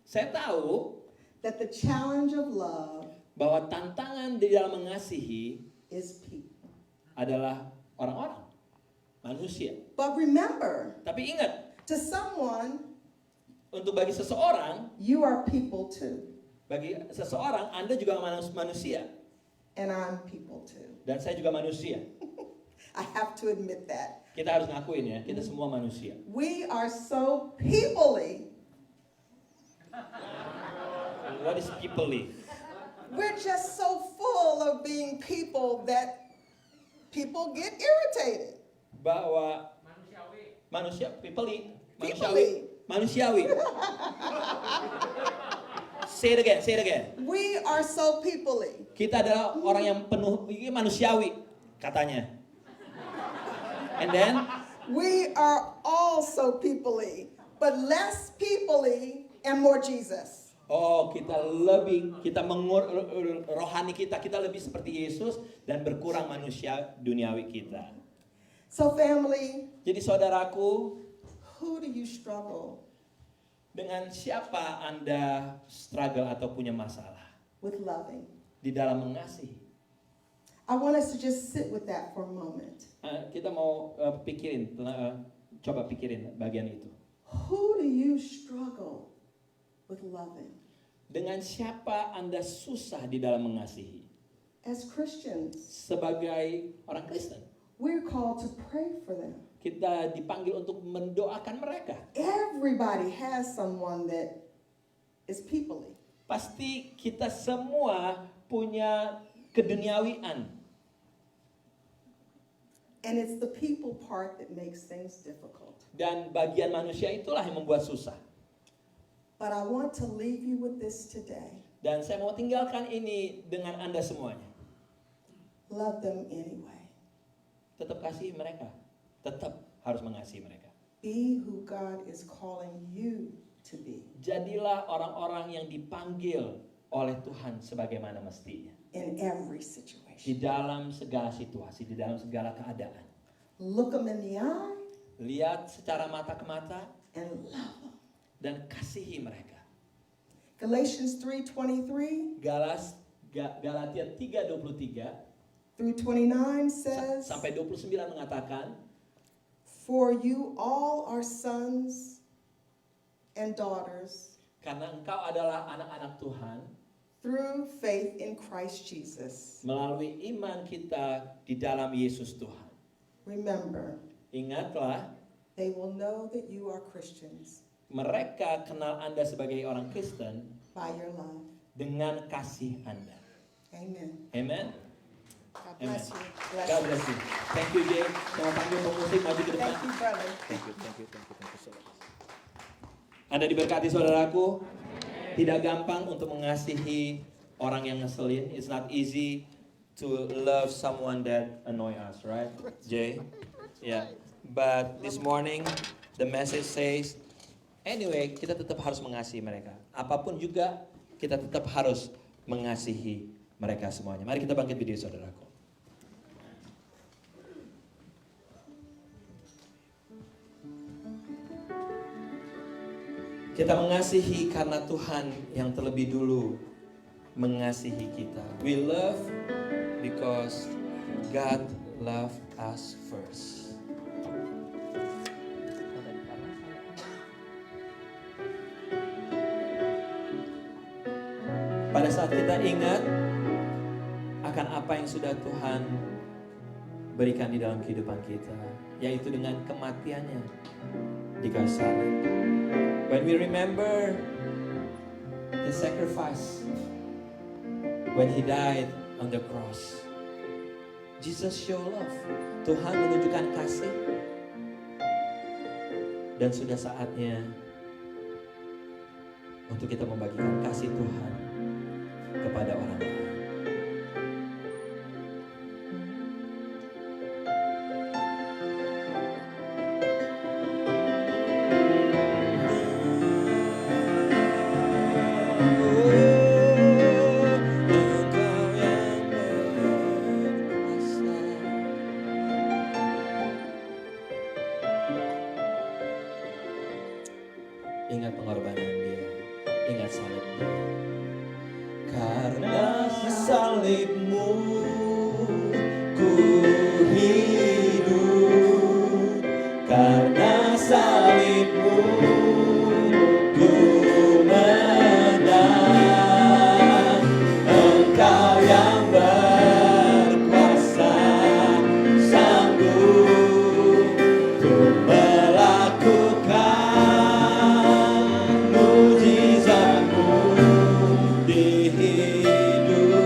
Saya tahu that the challenge of love bahwa tantangan di dalam mengasihi is people. adalah orang-orang, manusia. But remember, Tapi ingat, to someone, untuk bagi seseorang, you are people too. bagi seseorang Anda juga manusia And I'm people too. dan saya juga manusia. I have to admit that. Kita harus ngakuin ya, kita semua manusia. We are so peoply. What is peoply? We're just so full of being people that people get irritated. Bahwa manusia, peoply, manusiawi. Say it again. We are so peoply. Kita adalah orang yang penuh ini manusiawi katanya. And then We are all so peoply, but less peoply and more Jesus. kita rohani kita lebih seperti Yesus dan berkurang manusia duniawi kita. So family, Jadi saudaraku, who do you struggle dengan siapa Anda struggle atau punya masalah with loving? di dalam mengasihi? I want us to just sit with that for a moment. Kita mau coba pikirin bagian itu. Who do you struggle with loving? Dengan siapa Anda susah di dalam mengasihi? As Christians, Sebagai orang Kristen, we're called to pray for them. kita dipanggil untuk mendoakan mereka. Everybody has someone that is peoply. Pasti kita semua punya keduniawian. And it's the people part that makes things difficult. Dan bagian manusia itulah yang membuat susah. But I want to leave you with this today. Dan saya mau tinggalkan ini dengan Anda semuanya. Love them anyway. Tetap kasih mereka. tetap harus mengasihi mereka. Be who God is calling you to be Jadilah orang-orang yang dipanggil oleh Tuhan sebagaimana mestinya. in every Di situation. dalam segala situasi, di dalam segala keadaan. Look them in the eye Lihat secara mata ke mata and love them. dan kasihi mereka. Galatians 3:23 Galatia 3:23 through 29 says, sampai 29 mengatakan, "For you all are sons and daughters karena engkau adalah anak-anak Tuhan through faith in Christ Jesus." melalui iman kita di dalam Yesus Tuhan. Remember, Ingatlah, they will know that you are Christians mereka kenal Anda sebagai orang Kristen by your love. dengan kasih Anda. Amen. Amen. God bless you. God bless you. Thank you, Jay. Sama panggil pemusik maju ke depan. Thank you, brother. Thank you so much. Anda diberkati saudaraku. Tidak gampang untuk mengasihi orang yang ngeselin. It's not easy to love someone that annoy us, right? Jay? Yeah. But this morning the message says, anyway, kita tetap harus mengasihi mereka. Apapun juga kita tetap harus mengasihi mereka semuanya. Mari kita bangkit berdiri saudaraku. Kita mengasihi karena Tuhan yang terlebih dulu mengasihi kita. We love because God loved us first. Pada saat kita ingat akan apa yang sudah Tuhan berikan di dalam kehidupan kita, yaitu dengan kematiannya di kayu salib. When we remember the sacrifice, when He died on the cross, Jesus show love. Tuhan menunjukkan kasih, dan sudah saatnya untuk kita membagikan kasih Tuhan kepada orang lain. Ingat pengorbanan Dia, ingat salib Dia. Karena salibmu ku hidup, karena salibmu ku menang. Engkau yang berkuasa, sanggup untuk melakukan mujizatmu di hidupku.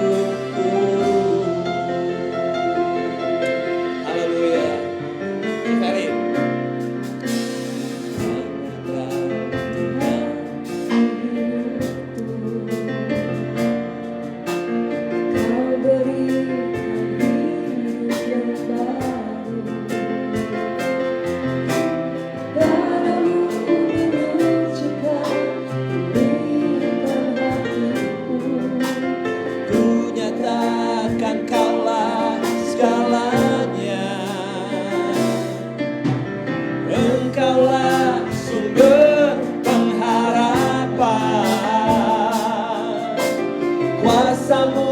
Haleluya. Ferry. Kau berikan hidup yang baru, padamu menunjukkan kehidupan hatiku. Ku nyatakan Kaulah segalanya. Engkaulah sumber pengharapan. Kuasa-Mu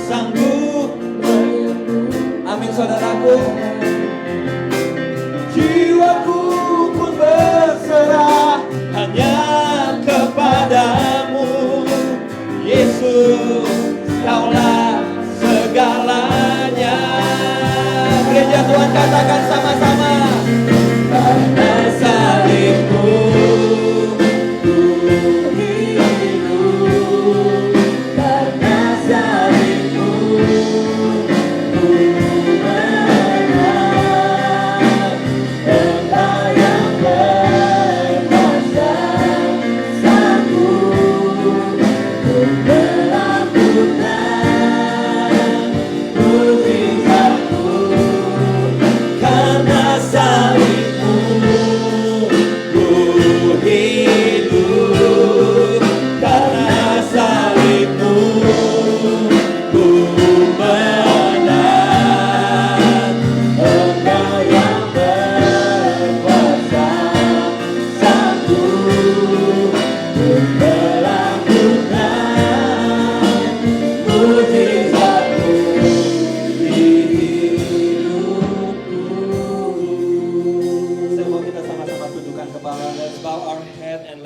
sanggup menyembuh. Amin saudaraku. Jiwaku pun berserah hanya kepadamu. Yesus, Kaulah segalanya. Gereja Tuhan katakan sama-sama. Karena salibmu ku hidup, karena salibmu ku menang. Engkau yang berkuasa, sanggup untuk melakukan mujizatmu.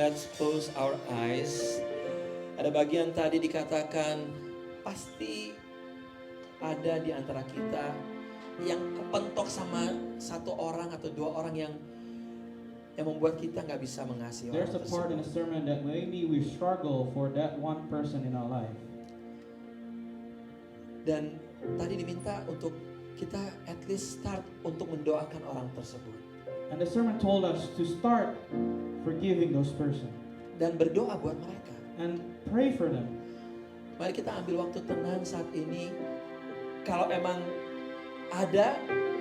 let's close our eyes. Ada bagian tadi dikatakan pasti ada di antara kita yang kepentok sama satu orang atau dua orang yang membuat kita nggak bisa mengasihi orang There's a part in the tersebut. sermon that maybe we struggle for that one person in our life. Dan tadi diminta untuk kita at least start untuk mendoakan orang tersebut. And the sermon told us to start forgiving those person Dan berdoa buat mereka. and pray for them. Mari kita ambil waktu tenang saat ini. Kalau emang ada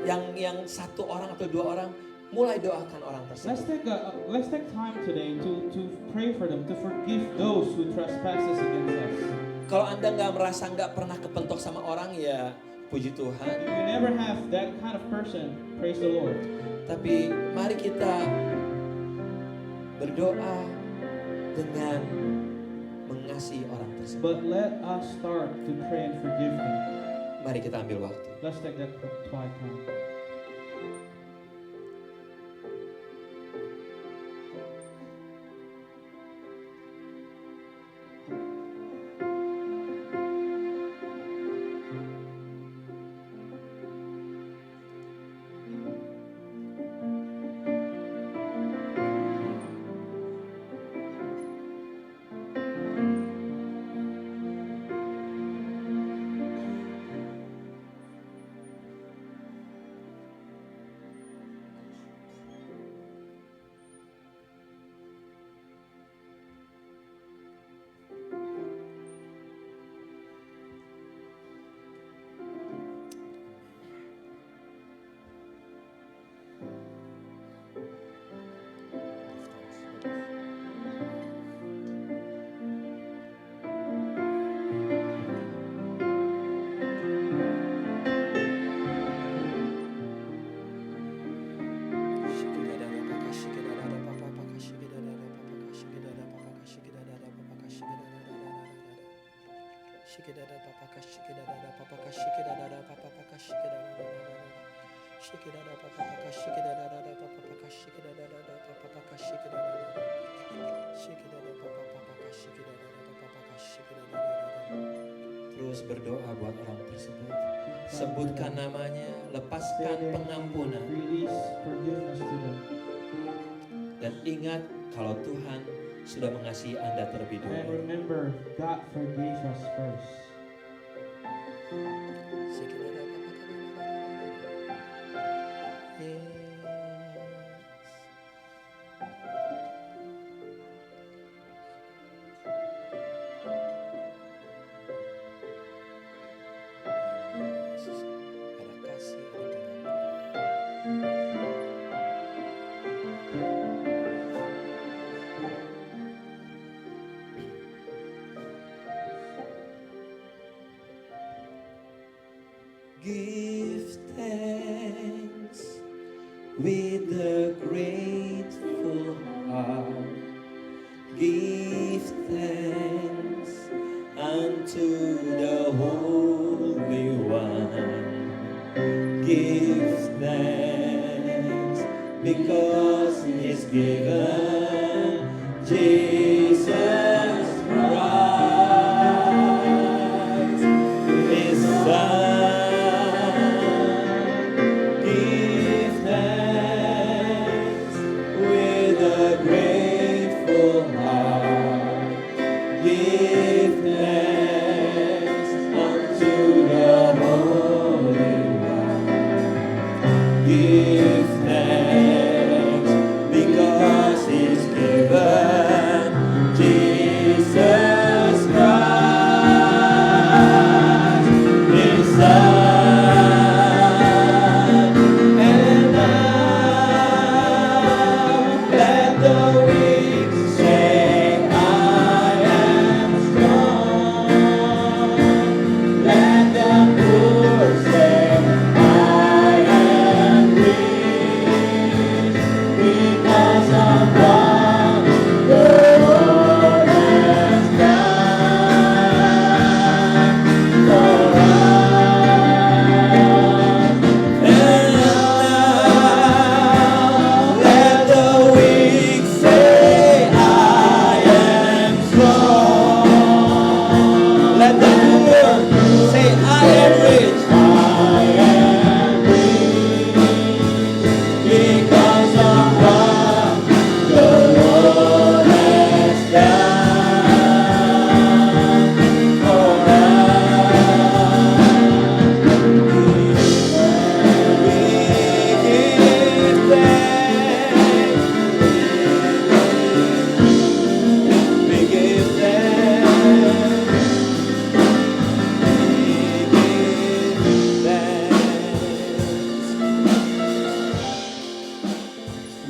yang satu orang atau dua orang, mulai doakan orang Let's tersebut. take time today to pray for them, to forgive those who trespasses against us. Kalau Anda nggak pernah kepentok sama orang, ya puji Tuhan. If you never have that kind of person, praise the Lord. Tapi mari kita berdoa dengan mengasihi orang tersebut. But let us start to pray and forgive them. Mari kita ambil waktu. Let's take that quiet time. Terus berdoa buat orang tersebut. Sebutkan namanya, lepaskan pengampunan. Release forgiveness to them. Dan ingat kalau Tuhan sudah mengasihi Anda terlebih And dulu. remember, God forgave us first. Ada kasih, ada pengampunan. Give thanks with a grateful heart. Give thanks unto the Holy One. Give thanks because He's given Jesus Christ, His Son. Give thanks with a grateful heart. Give thanks unto the Holy One. Give thanks because He's given Jesus.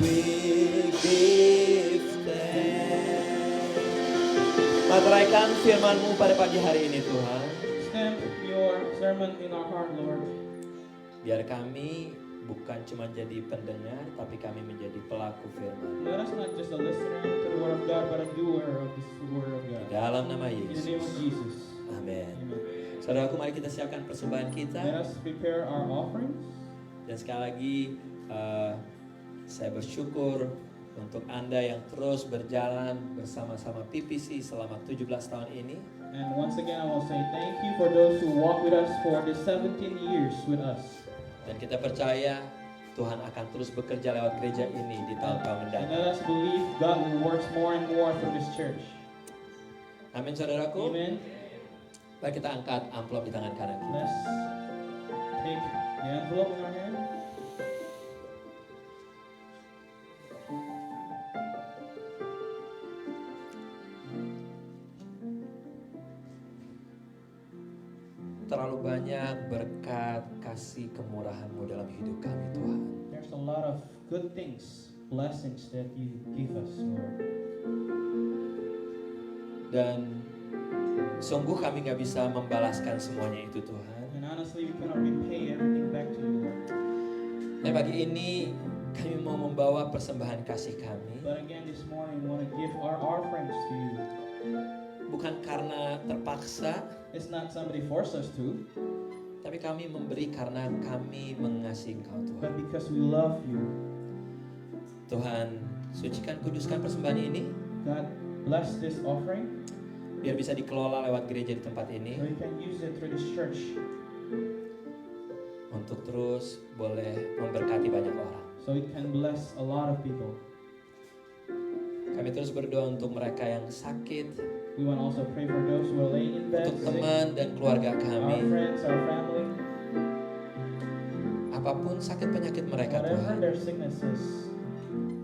we give thanks. Materaikan firman-Mu pada pagi hari ini Tuhan. Stamp your sermon in our heart, Lord. Biar kami bukan cuma jadi pendengar, tapi kami menjadi pelaku firman. Let us not just a listener to the word of God, but a doer of this word of God. Dalam nama In the Yesus. name of Jesus. Amin. Amen. Saudaraku, mari kita siapkan persembahan kita. Let us prepare our offerings. Dan sekali lagi saya bersyukur untuk Anda yang terus berjalan bersama-sama PPC selama 17 tahun ini. And once again, I will say thank you for those who walk with us for the 17 years with us. Dan kita percaya Tuhan akan terus bekerja lewat gereja ini di tahun-tahun And mendatang. let us believe God will work more and more through this church. Amin saudaraku. Amen. Mari kita angkat amplop di tangan kanan kita. Let's take the envelope in our hand. Terlalu banyak berkat kasih kemurahan-Mu dalam hidup kami Tuhan. There's a lot of good things, blessings that you give us, Lord. Dan sungguh kami gak bisa membalaskan semuanya itu Tuhan. And honestly, we cannot repay everything back to you, Lord. Dan pagi ini kami mau membawa persembahan kasih kami. But again, this morning, we want to give our offerings to you. Bukan karena terpaksa, It's not somebody forced us to, tapi kami memberi karena kami mengasihi Engkau Tuhan. but because we love you. Tuhan, sucikan kuduskan persembahan ini, God, bless this offering biar bisa dikelola lewat gereja di tempat so ini, you can use it through this church untuk terus boleh memberkati banyak orang. so it can bless a lot of people. Kami terus berdoa untuk mereka yang sakit, We want to also pray for those who are laying in bed, untuk sick, teman dan keluarga our kami. friends, our family, Apapun sakit penyakit mereka whatever Tuhan, their sicknesses,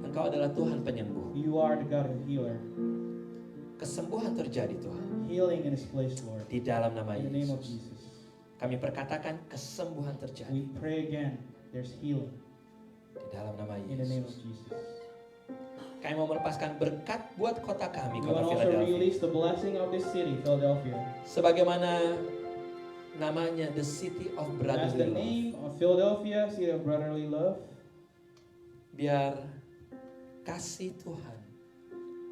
Engkau adalah Tuhan penyembuh. you are the God of healer. Kesembuhan terjadi Tuhan, Healing in this place, Lord. di dalam nama In the name of Yesus. Jesus. Kami perkatakan kesembuhan terjadi We pray again, there's healing di dalam nama in the name of Yesus. Jesus. Kami mau melepaskan berkat buat kota kami, We kota want to also Philadelphia. release the blessing of this city, Philadelphia. Sebagaimana namanya, the city of As the brotherly love. name of Philadelphia, city of brotherly love, Biar kasih Tuhan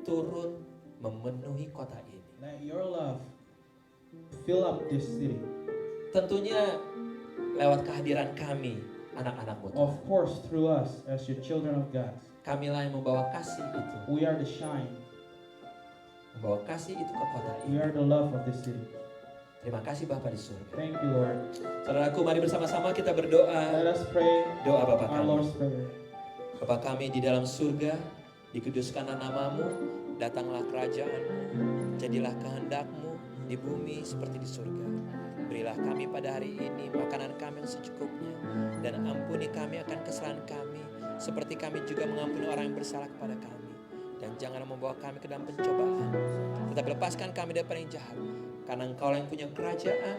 turun memenuhi kota ini. let your love fill up this city. Tentunya lewat kehadiran kami, anak-anak-Mu Tuhan. Of course, through us as your children of God. Kamilah yang membawa kasih itu, We are the shine. membawa kasih itu ke kota We ini. are the love of this city. Terima kasih Bapa di surga. Thank you, Lord. Saudaraku, mari bersama-sama kita berdoa. Let us pray Doa Bapa our kami. Lord's Prayer. Bapa kami di dalam surga, dikuduskanlah namamu, datanglah kerajaan-Mu, jadilah kehendak-Mu di bumi seperti di surga. Berilah kami pada hari ini makanan kami yang secukupnya, dan ampuni kami akan kesalahan kami, seperti kami juga mengampuni orang yang bersalah kepada kami. Dan jangan membawa kami ke dalam pencobaan, tetapi lepaskan kami daripada yang jahat. Karena Engkau yang punya kerajaan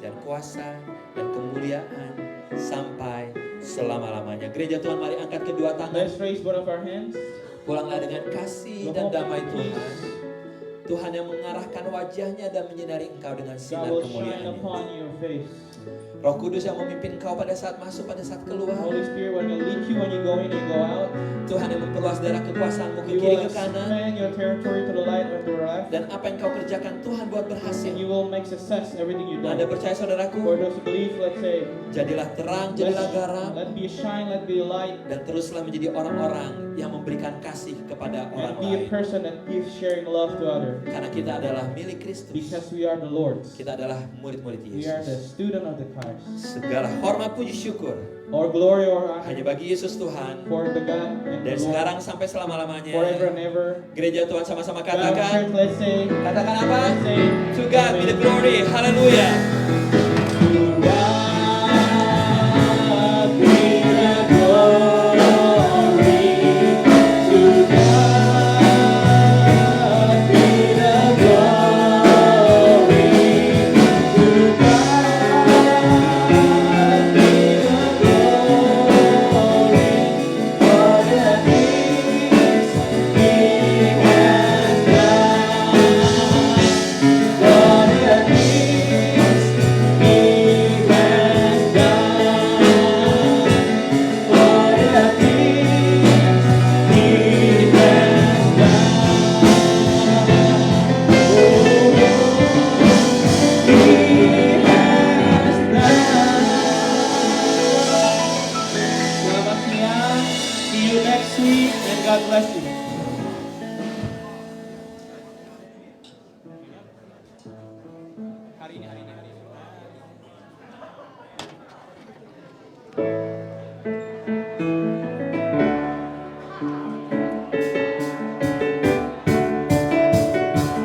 dan kuasa dan kemuliaan sampai selama-lamanya. Gereja Tuhan, mari angkat kedua tangan. Let's raise both of our hands. Pulanglah dengan kasih dan damai Tuhan. Tuhan yang mengarahkan wajahnya dan menyinari engkau dengan God sinar will shine kemuliaan-Nya. upon your face. Roh Kudus yang memimpin engkau pada saat masuk, pada saat keluar. Holy Spirit will lead you when you go in and go out. Tuhan yang memperluas daerah kekuasaan-Mu ke You kiri will ke kanan. expand your territory to the light and to the left. Dan apa yang kau kerjakan Tuhan buat berhasil. And you will make success everything you do. Anda percaya For saudaraku? those who believe, let's say, Jadilah terang, jadilah garam. let be a shine, let be a light, Dan teruslah menjadi orang-orang yang memberikan kasih kepada orang and be a lain. person that gives sharing love to others. Karena kita adalah milik Kristus. Because we are the Lord's. Kita adalah murid-murid We are the Yesus. student of the Christ. Segala hormat puji syukur Our glory or honor hanya bagi Yesus Tuhan. for the God and Dari the Lord sekarang sampai selama-lamanya. forever and ever. Gereja Tuhan sama-sama God, katakan. church, let's say, Katakan apa? let's say, To God be the glory. Haleluya. to God be the glory. To God be the glory. To God be the glory for the next week and God bless you.